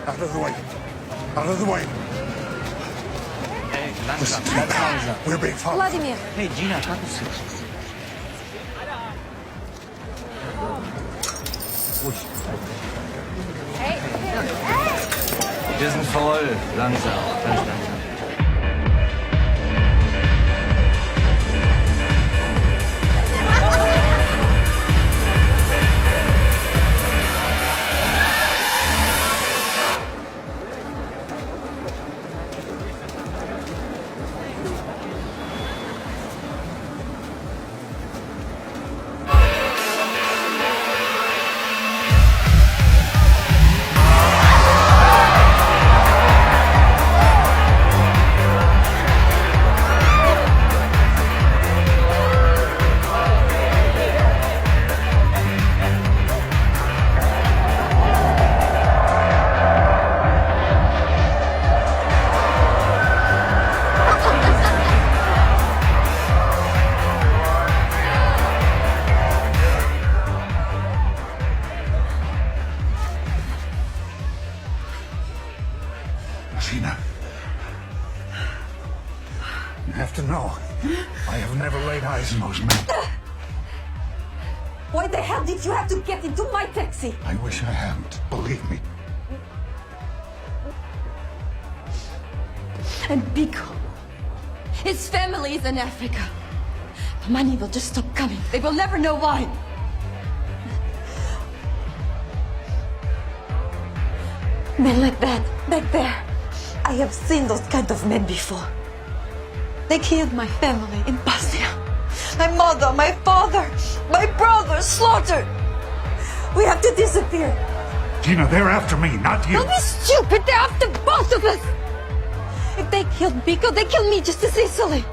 Out of the way. Out of the way. Hey, Listen langsam, to me, ganz pal. langsam. We're being followed. Vladimir. Hey, Gina, kannst du? Hey, Wir sind voll. Langsam, ganz langsam. Gina. You have to know, I have never laid eyes on those men. Why the hell did you have to get into my taxi? I wish I hadn't. Believe me. And Biko. His family is in Africa. The money will just stop coming. They will never know why. Men like that, back there. I have seen those kind of men before. They killed my family in Bosnia. My mother, my father, my brother slaughtered. We have to disappear. Gina, they're after me, not you. Don't be stupid. They're after both of us. If they killed Biko, they killed me just as easily.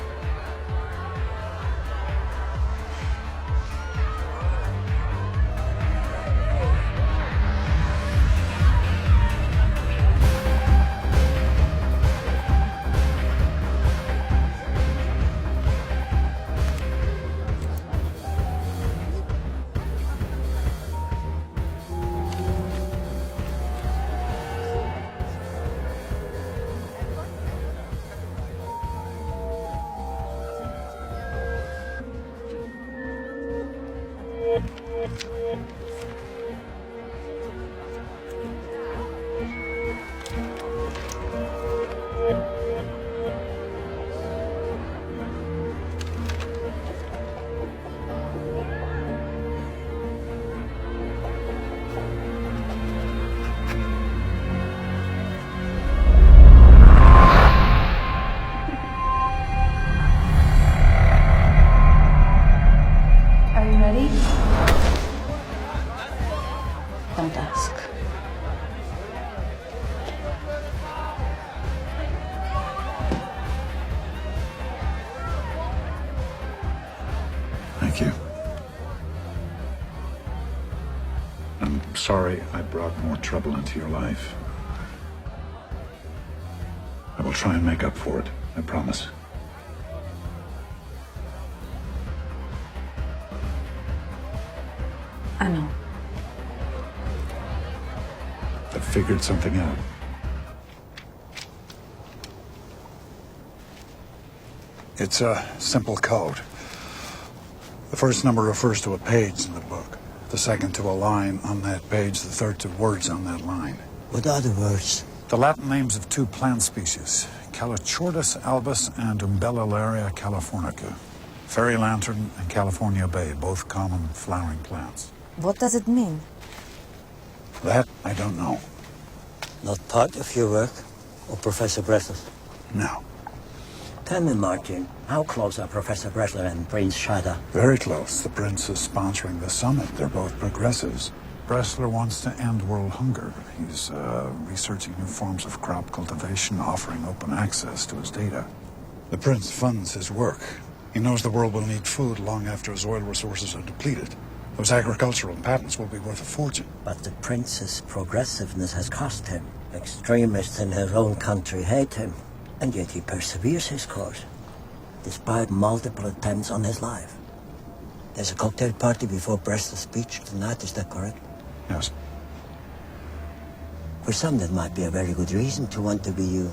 Are you ready? Don't ask. Thank you. I'm sorry I brought more trouble into your life. I will try and make up for it, I promise. I know. I've figured something out. It's a simple code. The first number refers to a page in the book. The second to a line on that page. The third to words on that line. What are the words? The Latin names of two plant species, Calochortus albus and Umbellularia californica. Fairy lantern and California bay, both common flowering plants. What does it mean? That I don't know. Not part of your work? Or Professor Bressler's? No. Tell me, Martin, how close are Professor Bressler and Prince Shada? Very close. The prince is sponsoring the summit. They're both progressives. Bressler wants to end world hunger. He's researching new forms of crop cultivation, offering open access to his data. The prince funds his work. He knows the world will need food long after his oil resources are depleted. Those agricultural patents will be worth a fortune. But the prince's progressiveness has cost him. Extremists in his own country hate him. And yet he perseveres his course, despite multiple attempts on his life. There's a cocktail party before Bressler's speech tonight, is that correct? Yes. For some, that might be a very good reason to want to be you.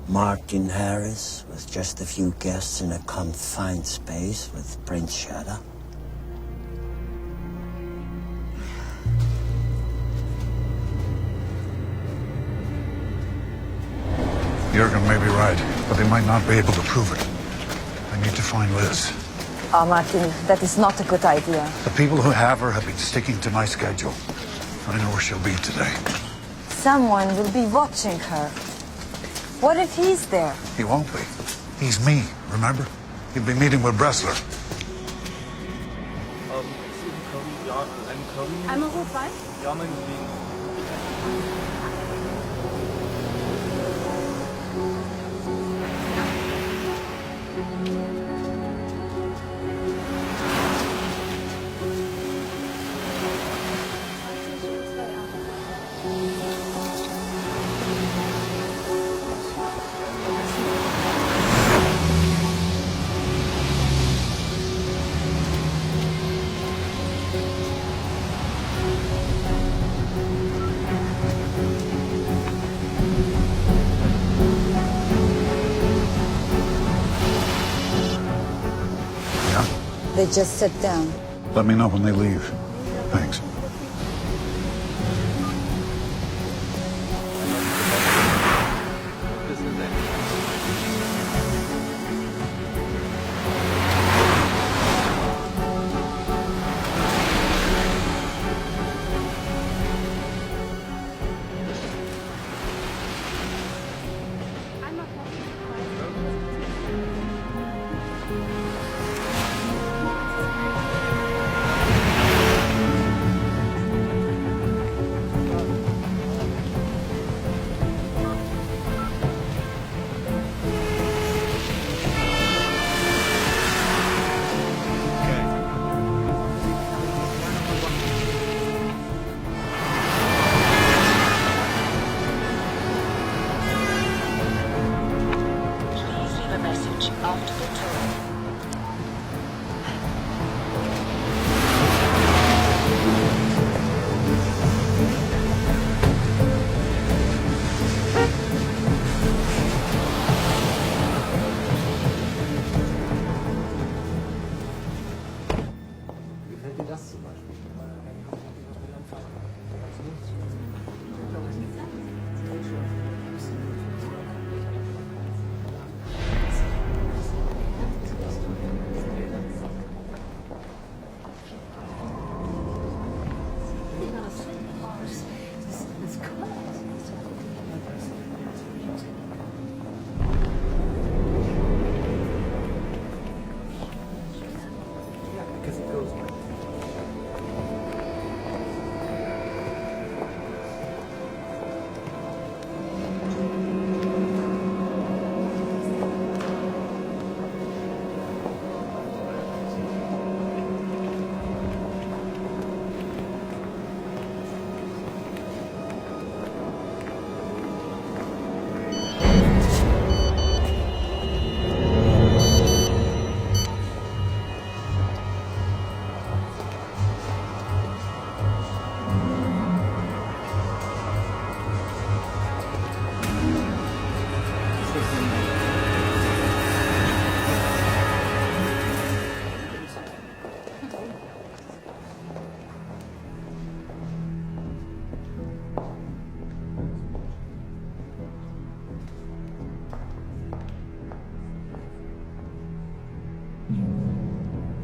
Martin Harris with just a few guests in a confined space with Prince Shadow. Jurgen may be right, but they might not be able to prove it. I need to find Liz. Oh, Martin, that is not a good idea. The people who have her have been sticking to my schedule. I know where she'll be today. Someone will be watching her. What if he's there? He won't be. He's me, remember? He'll be meeting with Bressler. Einmal rot-weiß? Ja, meinetwegen. They just sat down. Let me know when they leave. Thanks.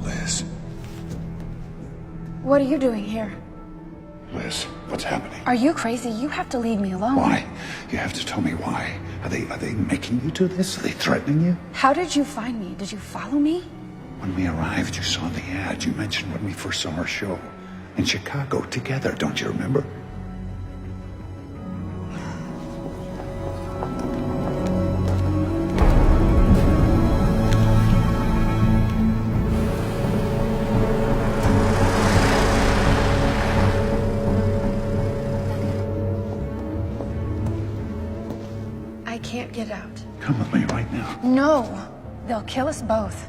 Liz. What are you doing here? Liz, what's happening? Are you crazy? You have to leave me alone. Why? You have to tell me why. Are they making you do this? Are they threatening you? How did you find me? Did you follow me? When we arrived, you saw the ad. You mentioned when we first saw our show in Chicago together. Don't you remember? I can't get out. Come with me right now. No. They'll kill us both.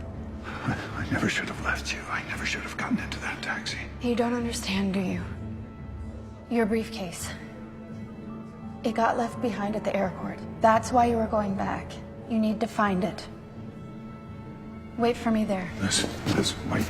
I never should have left you. I never should have gotten into that taxi. You don't understand, do you? Your briefcase. It got left behind at the airport. That's why you were going back. You need to find it. Wait for me there. Listen, wait.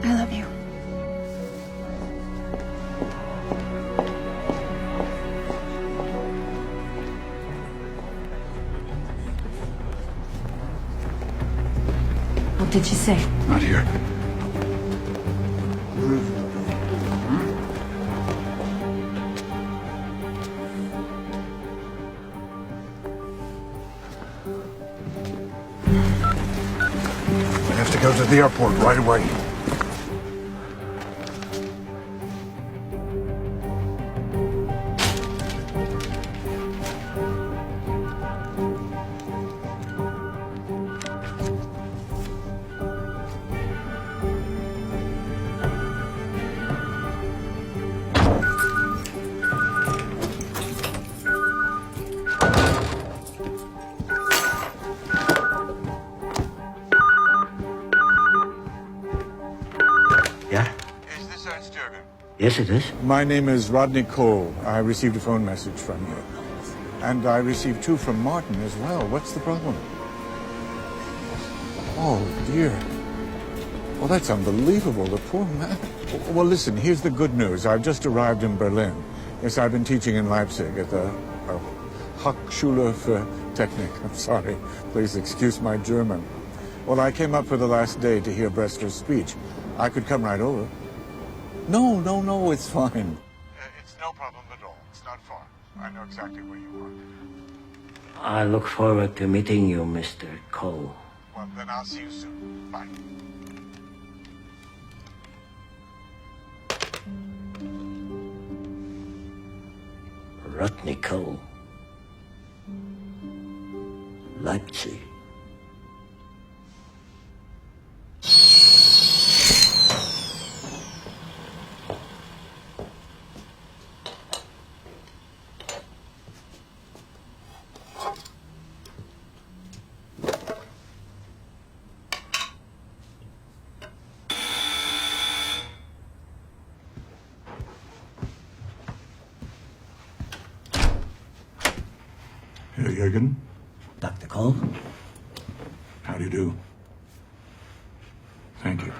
I love you. What did she say? Not here. I have to go to the airport right away. Yeah? Is this Ernst Jürgen? Yes, it is. My name is Rodney Cole. I received a phone message from you. And I received two from Martin as well. What's the problem? Oh, dear. Well, that's unbelievable. The poor man. Well, listen, here's the good news. I've just arrived in Berlin. Yes, I've been teaching in Leipzig at the Hochschule für Technik. I'm sorry. Please excuse my German. Well, I came up for the last day to hear Bresler's speech. I could come right over. No, it's fine. It's no problem at all. It's not far. I know exactly where you are. I look forward to meeting you, Mr. Cole. Well, then I'll see you soon. Bye. Rodney Cole. Leipzig. Herr Jürgen? Dr. Cole? How do you do? Thank you.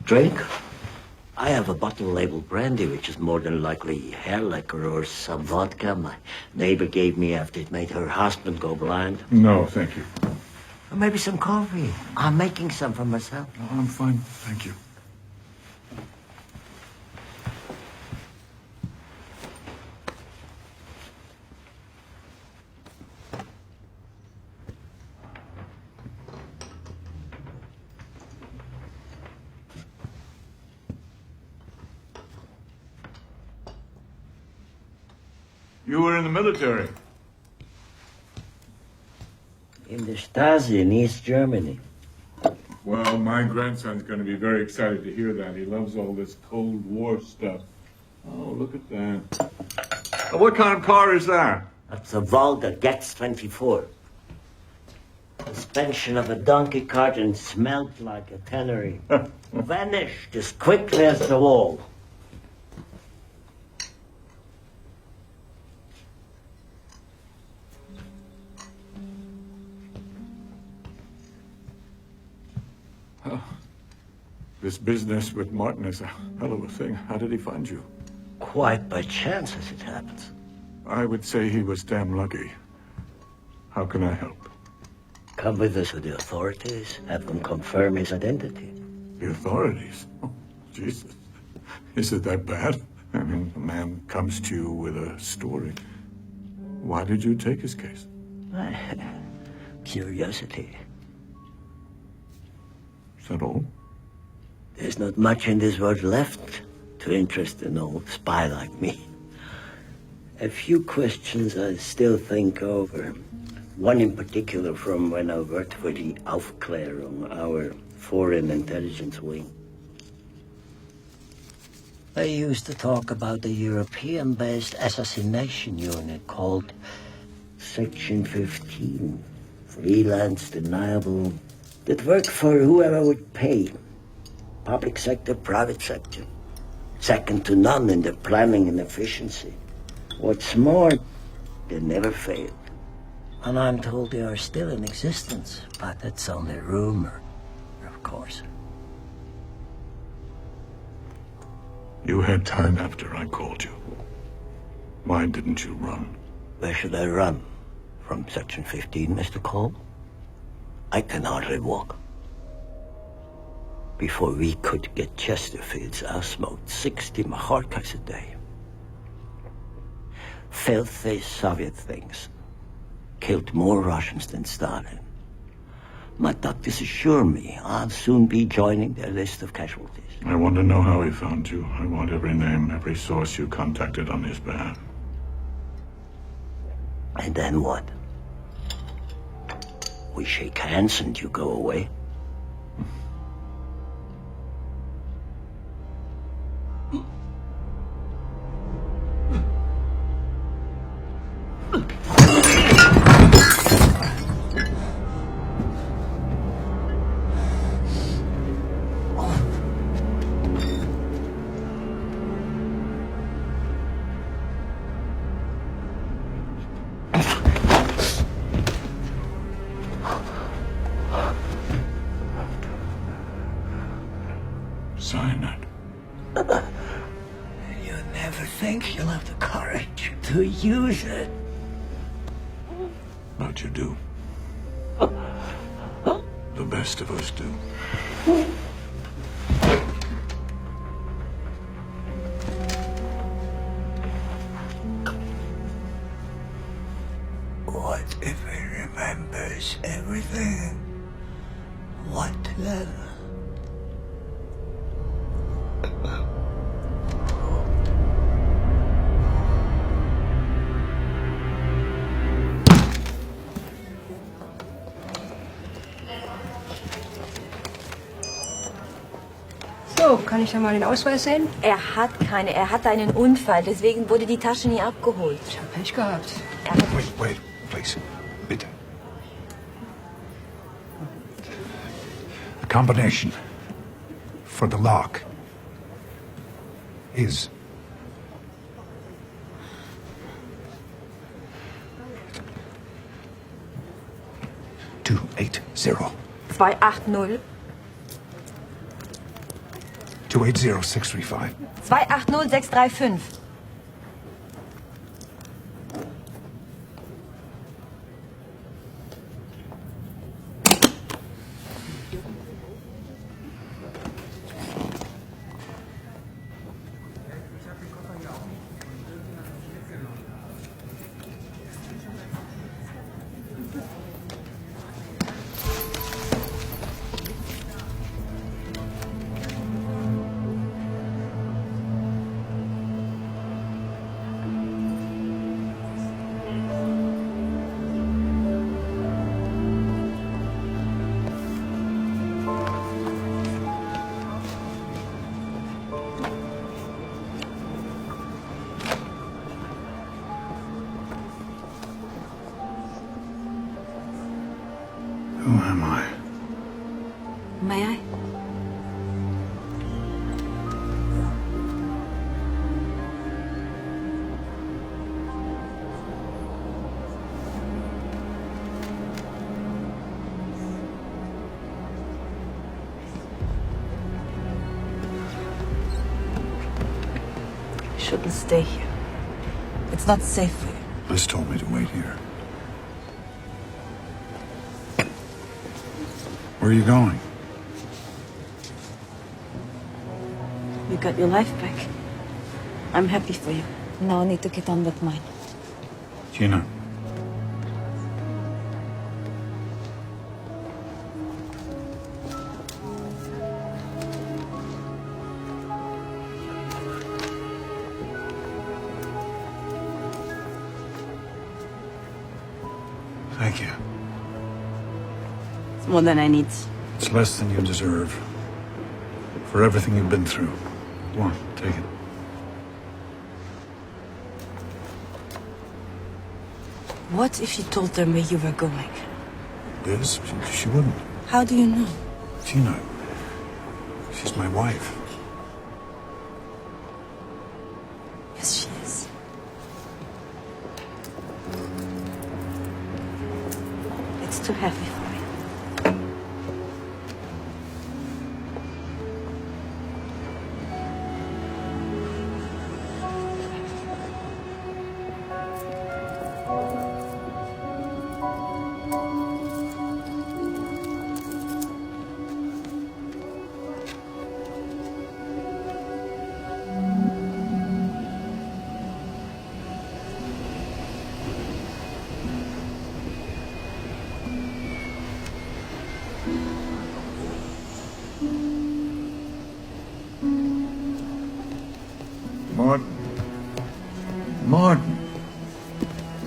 Drink? I have a bottle labeled brandy, which is more than likely hair liquor or some vodka my neighbor gave me after it made her husband go blind. No, thank you. Or maybe some coffee. I'm making some for myself. No, I'm fine. Thank you. You were in the military. In the Stasi in East Germany. Well, my grandson's going to be very excited to hear that. He loves all this Cold War stuff. Oh, look at that. What kind of car is that? That's a Volga Getz 24. Suspension of a donkey cart and smelled like a tannery. Vanished as quickly as the wall. This business with Martin is a hell of a thing. How did he find you? Quite by chance, as it happens. I would say he was damn lucky. How can I help? Come with us to the authorities. Have them confirm his identity. The authorities? Oh, Jesus. Is it that bad? I mean, a man comes to you with a story. Why did you take his case? Curiosity. Is that all? There's not much in this world left to interest an old spy like me. A few questions I still think over. One in particular from when I worked for the Aufklärung, our foreign intelligence wing. They used to talk about a European-based assassination unit called Section 15. Freelance, deniable, that worked for whoever would pay. Public sector, private sector. Second to none in their planning and efficiency. What's more, they never failed. And I'm told they are still in existence, but that's only rumor, of course. You had time after I called you. Why didn't you run? Where should I run? From Section 15, Mr. Cole? I can hardly walk. Before we could get Chesterfields, I smoked 60 Mahorkas a day. Filthy Soviet things. Killed more Russians than Stalin. My doctors assure me I'll soon be joining their list of casualties. I want to know how he found you. I want every name, every source you contacted on his behalf. And then what? We shake hands and you go away? Cyanide. You never think you'll have the courage to use it. But you do. The best of us do. What if he remembers everything? What then? So, kann ich da mal den Ausweis sehen? Er hat keine. Er hatte einen Unfall. Deswegen wurde die Tasche nie abgeholt. Ich hab Pech gehabt. Wait, please. Bitte. The combination for the lock is 280. 280. 280-635. 280-635. Who am I? May I? You shouldn't stay here. It's not safe for you. Liz told me to wait here. Where are you going? You got your life back. I'm happy for you. Now I need to get on with mine. Gina. Thank you. It's more than I need. It's less than you deserve. For everything you've been through. Go on, take it. What if you told them where you were going? Liz, she wouldn't. How do you know? Tina, she's my wife. Yes, she is. It's too heavy for me. Martin. Martin.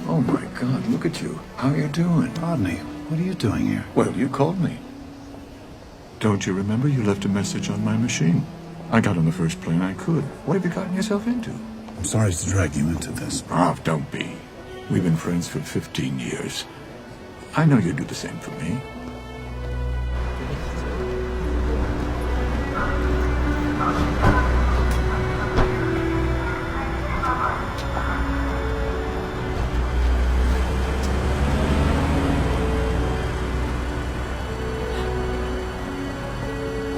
Oh my God, look at you. How you doing? Rodney, what are you doing here? Well, you called me. Don't you remember you left a message on my machine? I got on the first plane I could. What have you gotten yourself into? I'm sorry to drag you into this. Ah, don't be. We've been friends for 15 years. I know you'd do the same for me.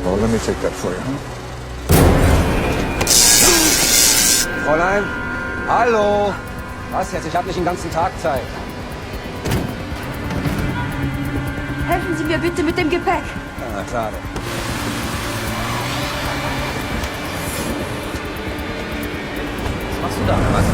Well, let me take that for you, huh? Fräulein? Hallo? Was jetzt? Ich habe nicht den ganzen Tag Zeit. Helfen Sie mir bitte mit dem Gepäck. Na klar. Was machst du da? Was?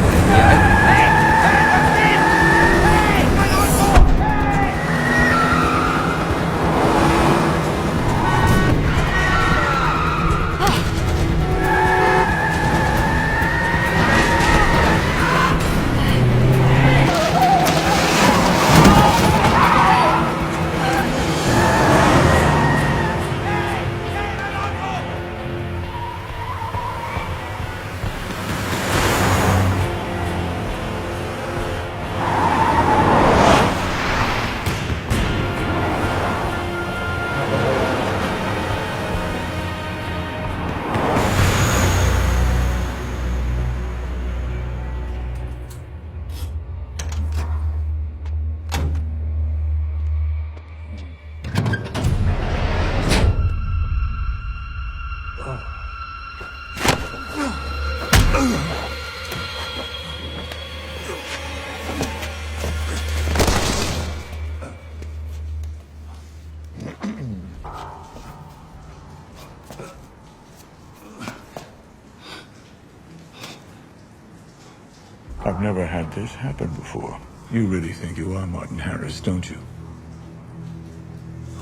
I've never had this happen before. You really think you are Martin Harris, don't you?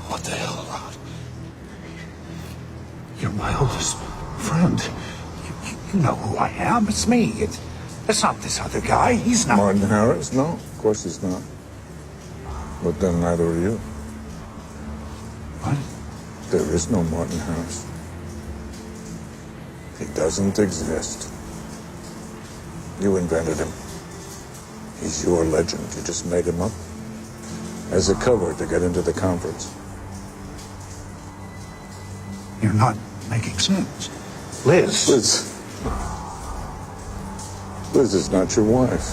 What the hell, Rod? You're my oldest friend. You know who I am. It's me. It's not this other guy. He's not... Martin Harris? No, of course he's not. But then neither are you. What? There is no Martin Harris. He doesn't exist. You invented him. He's your legend. You just made him up as a cover to get into the conference. You're not making sense. Liz. Liz is not your wife.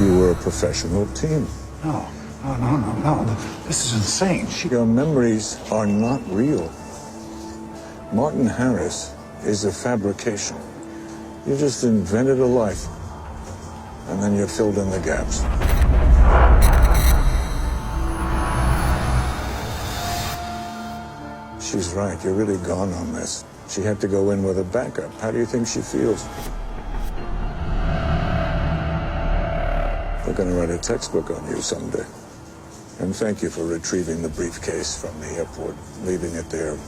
You were a professional team. No. This is insane. Your memories are not real. Martin Harris is a fabrication. You just invented a life, and then you filled in the gaps. She's right. You're really gone on this. She had to go in with a backup. How do you think she feels? They're going to write a textbook on you someday. And thank you for retrieving the briefcase from the airport. Leaving it there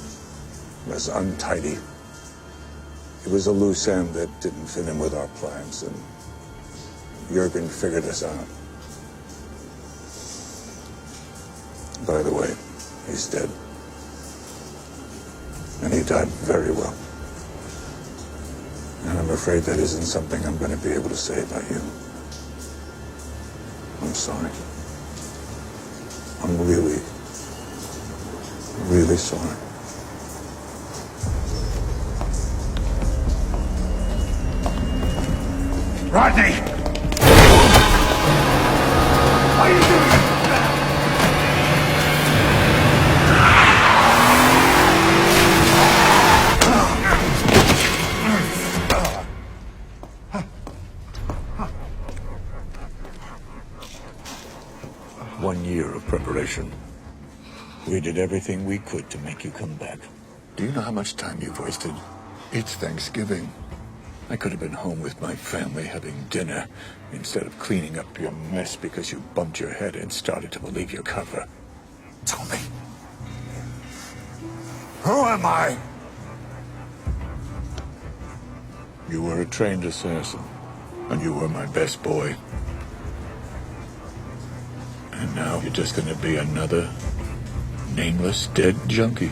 was untidy. It was a loose end that didn't fit in with our plans, and Jurgen figured us out. By the way, he's dead. And he died very well. And I'm afraid that isn't something I'm going to be able to say about you. I'm sorry. I'm really, really sorry. Rodney! Why are you doing this? One year of preparation. We did everything we could to make you come back. Do you know how much time you've wasted? It's Thanksgiving. I could have been home with my family having dinner instead of cleaning up your mess because you bumped your head and started to believe your cover. Tell me. Who am I? You were a trained assassin, and you were my best boy. And now you're just gonna be another nameless dead junkie.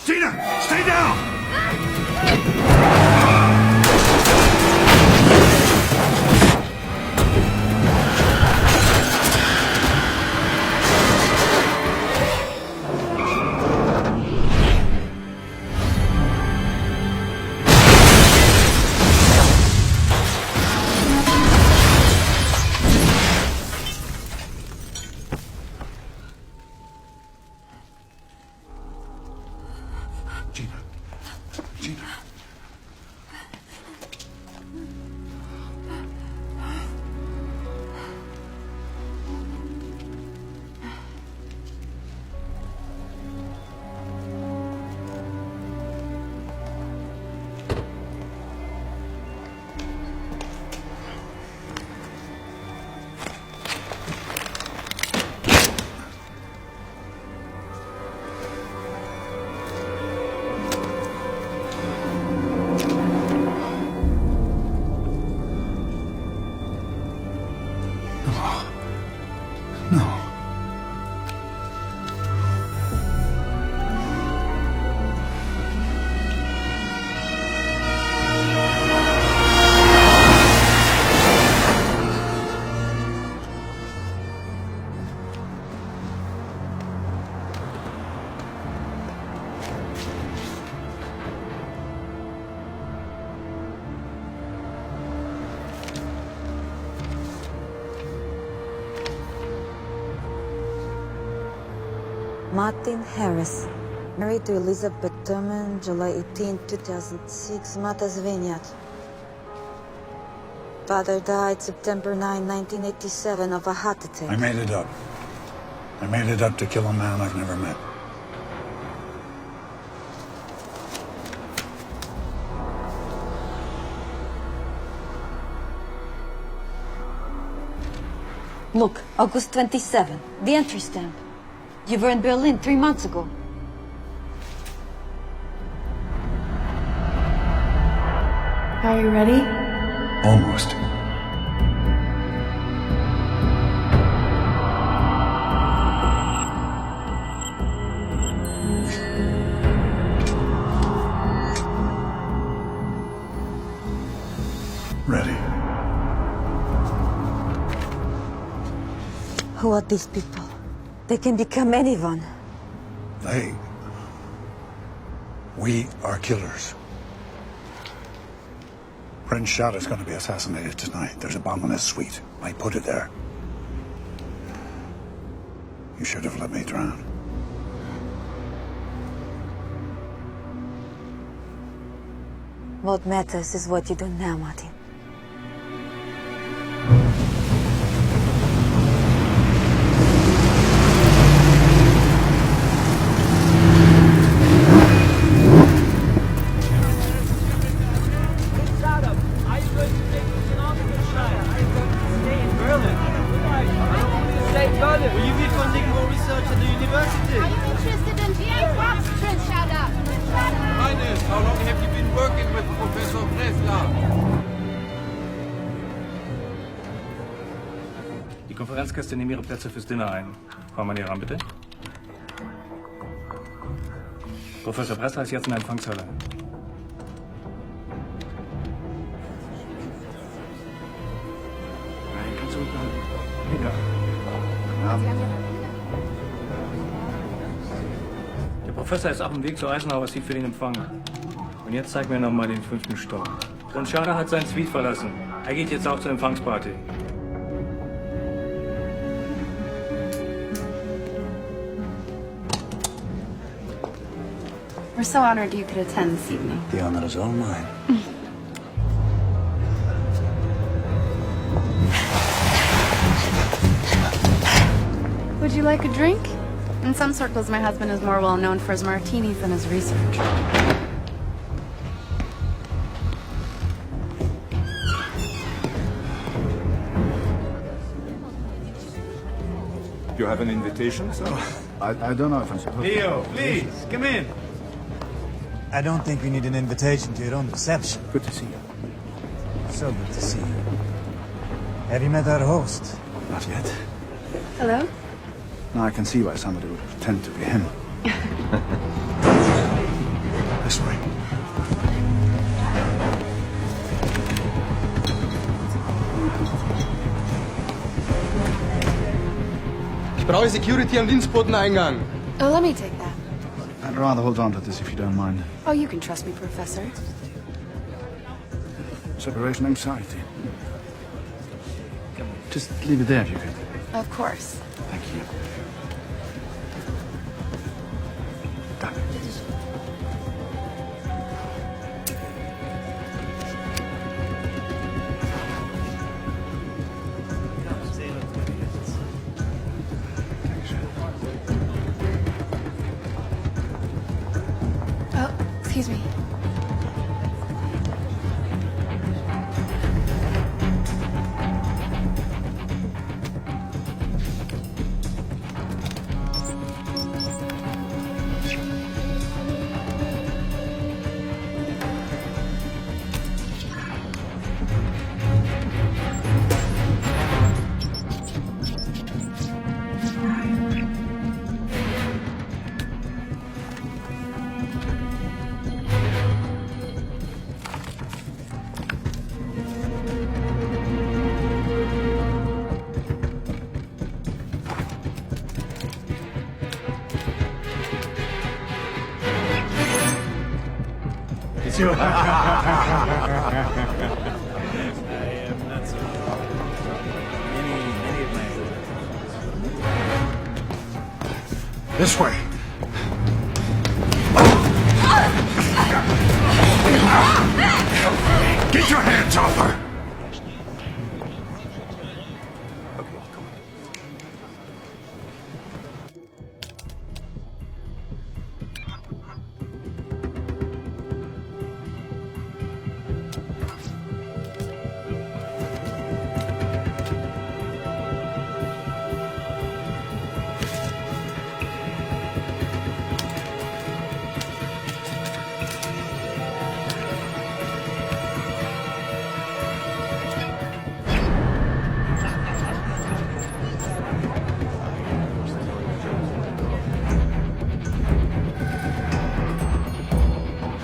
Tina, stay down! Gina. Gina. No. Martin Harris, married to Elizabeth Thurman, July 18, 2006, Martha's Vineyard. Father died September 9, 1987 of a heart attack. I made it up. I made it up to kill a man I've never met. Look, August 27, the entry stamp. You were in Berlin 3 months ago. Are you ready? Almost. Ready. Who are these people? They can become anyone. They We are killers. Prince Shad is going to be assassinated tonight. There's a bomb in his suite. I put it there. You should have let me drown. What matters is what you do now, Martin. Will you be funding more research at the university? Are you interested in GA Fox, Prince Shada? Highness, how long have you been working with Professor Breslau? Die Konferenzgäste nehmen ihre Plätze fürs Dinner ein. Frau Manier, bitte. Professor Breslau ist jetzt in der Empfangshalle. Nein, kannst du wieder. Der Professor ist auf dem Weg zur Eisenhower Suite für den Empfang. Und jetzt zeig mir noch mal den 5. Stock. Und Schada hat seinen Suite verlassen. Er geht jetzt auch zur Empfangsparty. We're so honored you could attend this evening. The honor is all mine. Would you like a drink? In some circles, my husband is more well known for his martinis than his research. You have an invitation, sir? I don't know if I'm supposed to. Leo, please, come in. I don't think we need an invitation to your own reception. Good to see you. So good to see you. Have you met our host? Not yet. Hello? Now I can see why somebody would pretend to be him. This way. Ich brauche Security am Dienstboteneingang. Oh, let me take that. I'd rather hold on to this if you don't mind. Oh, you can trust me, Professor. Separation anxiety. Just leave it there if you could. Of course. Thank you. Done. Oh, excuse me. It's you. I am not so many of my This way. Get your hands off her!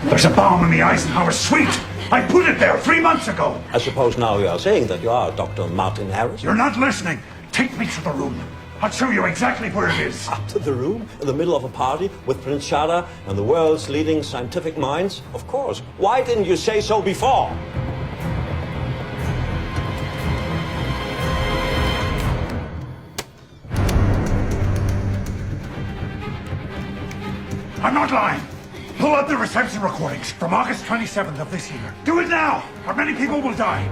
There's a bomb in the Eisenhower suite! I put it there 3 months ago! I suppose now you are saying that you are Dr. Martin Harris? You're not listening! Take me to the room. I'll show you exactly where it is. Up to the room in the middle of a party with Prince Shada and the world's leading scientific minds? Of course. Why didn't you say so before? I'm not lying. Pull up the reception recordings from August 27th of this year. Do it now, or many people will die.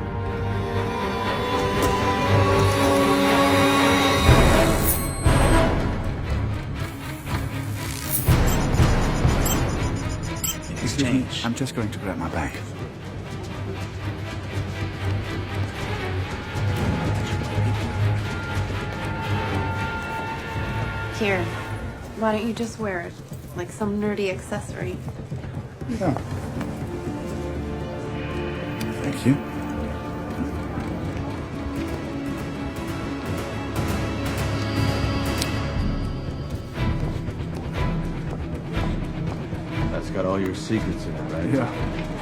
Excuse me, I'm just going to grab my bag. Here, why don't you just wear it? Like some nerdy accessory. Yeah. Thank you. That's got all your secrets in it, right? Yeah.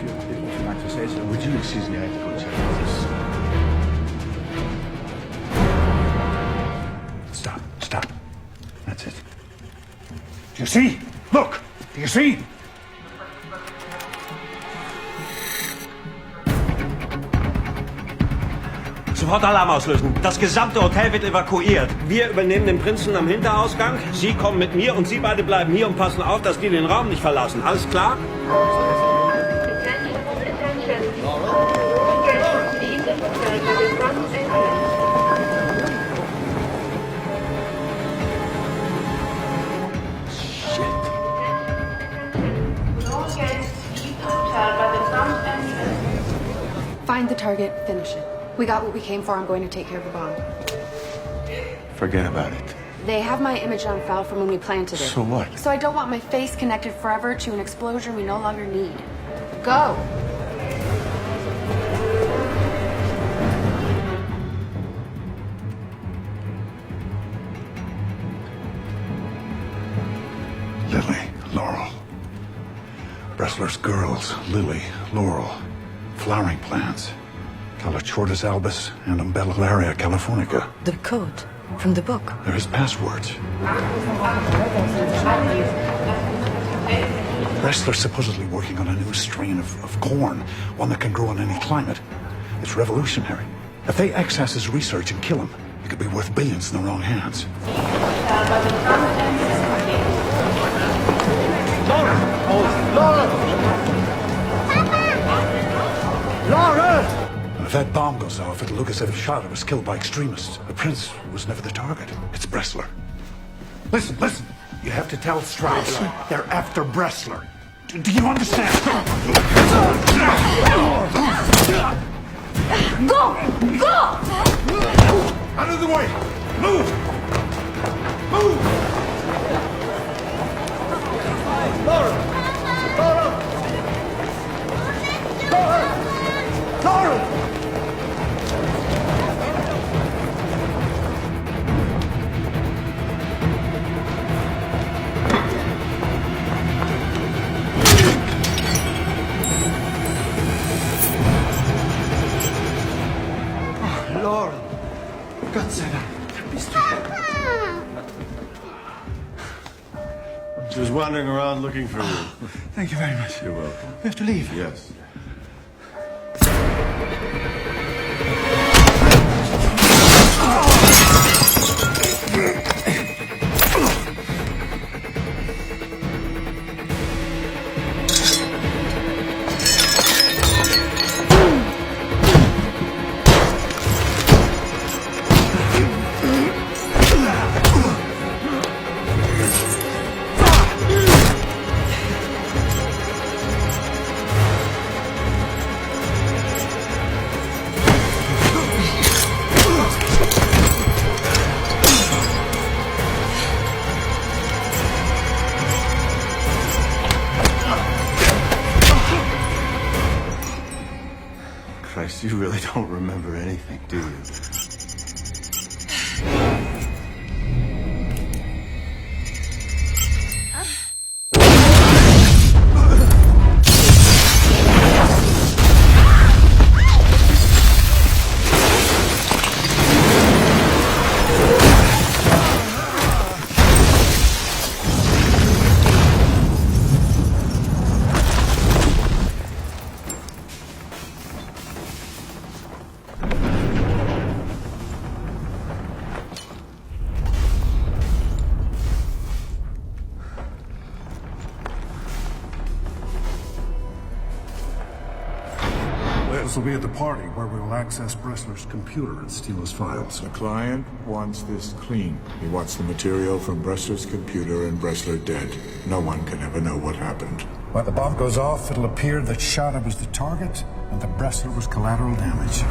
If you like to say so. Would you excuse me? I have to go check this. Stop. That's it. Do you see? Look! Do you see? Sofort Alarm auslösen. Das gesamte Hotel wird evakuiert. Wir übernehmen den Prinzen am Hinterausgang. Sie kommen mit mir und Sie beide bleiben hier und passen auf, dass die den Raum nicht verlassen. Alles klar? Find the target, finish it. We got what we came for. I'm going to take care of the bomb. Forget about it. They have my image on file from when we planted it. So what? So I don't want my face connected forever to an explosion we no longer need. Go! Lily, Laurel. Bressler's girls, Lily, Laurel. Flowering plants. Calochortus albus and Umbellularia californica. The code from the book. They're his passwords. Bressler's supposedly working on a new strain of corn, one that can grow in any climate. It's revolutionary. If they access his research and kill him, it could be worth billions in the wrong hands. Laura! And if that bomb goes off, it'll look as if Shada was killed by extremists. The prince was never the target. It's Bressler. Listen. You have to tell Strauss. They're after Bressler. Do you understand? Go! Out of the way! Move! Laura! Gott sei Dank. Bist du She was wandering around looking for you. Thank you very much. You're welcome. We have to leave. Yes. Christ, you really don't remember anything, do you? will be at the party where we will access Bressler's computer and steal his files. The client wants this clean. He wants the material from Bressler's computer and Bressler dead. No one can ever know what happened. When the bomb goes off, it'll appear that Shada was the target and that Bressler was collateral damage.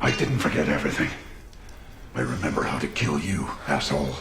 I didn't forget everything. I remember how to kill you, asshole.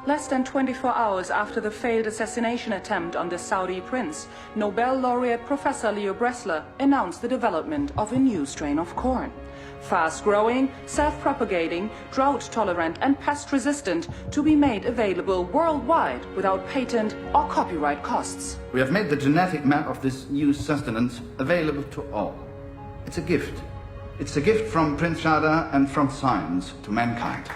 Less than 24 hours after the failed assassination attempt on the Saudi prince, Nobel laureate Professor Leo Bressler announced the development of a new strain of corn. Fast-growing, self-propagating, drought-tolerant and pest-resistant, to be made available worldwide without patent or copyright costs. We have made the genetic map of this new sustenance available to all. It's a gift. It's a gift from Prince Shada and from science to mankind.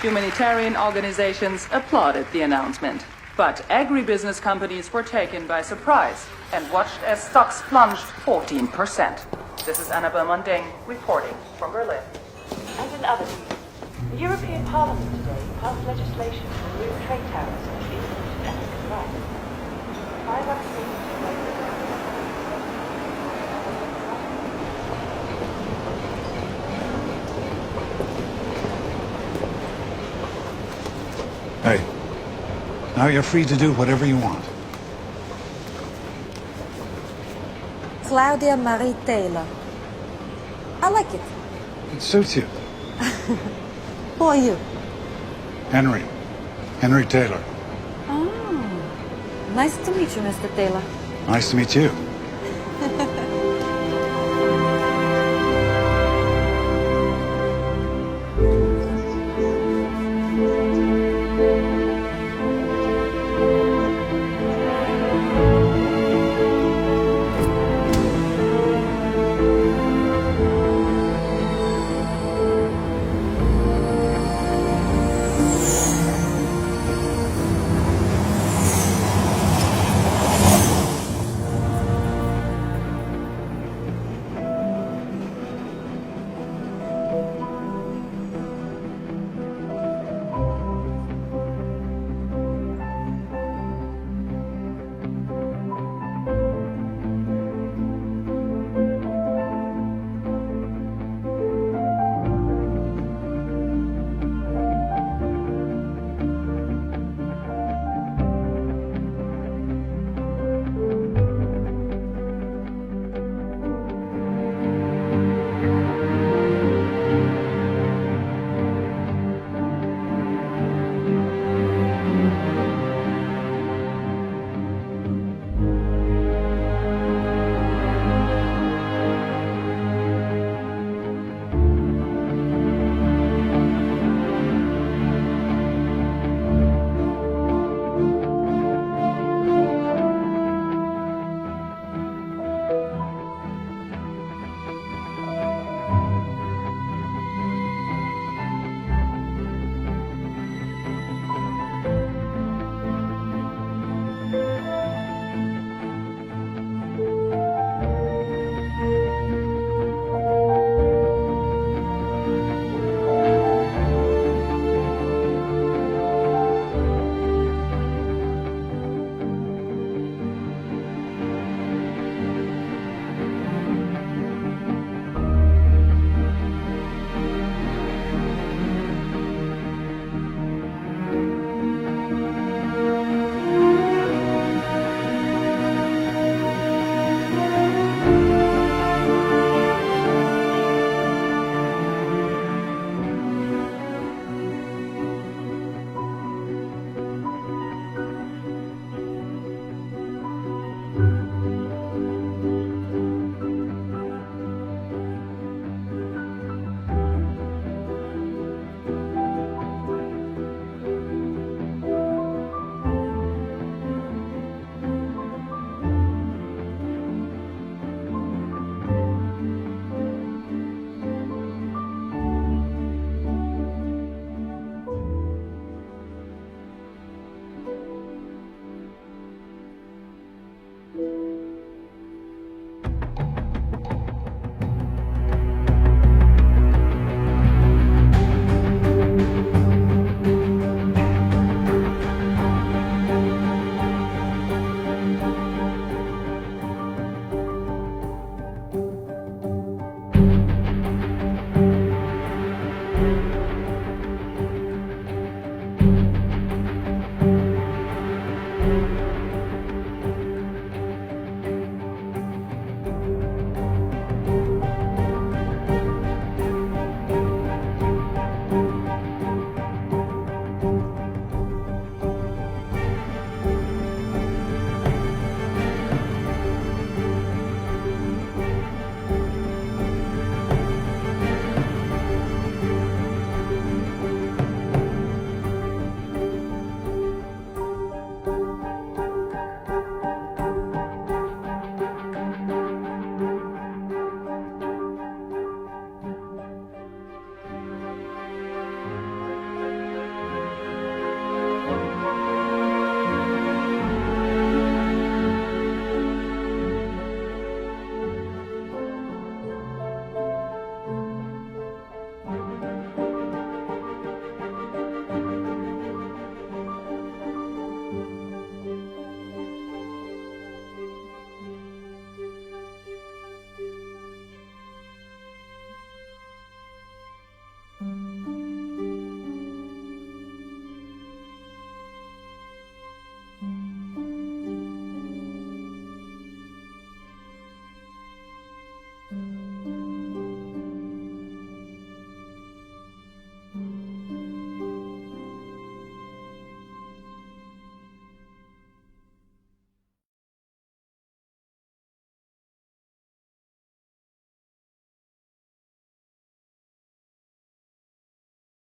Humanitarian organizations applauded the announcement, but agribusiness companies were taken by surprise and watched as stocks plunged 14%. This is Annabelle Mondeng reporting from Berlin. And in other news, the European Parliament today passed legislation to remove trade tariffs on English and African rice. 500 million Hey, now you're free to do whatever you want. Claudia Marie Taylor. I like it. It suits you. Who are you? Henry. Henry Taylor. Oh, nice to meet you, Mr. Taylor. Nice to meet you.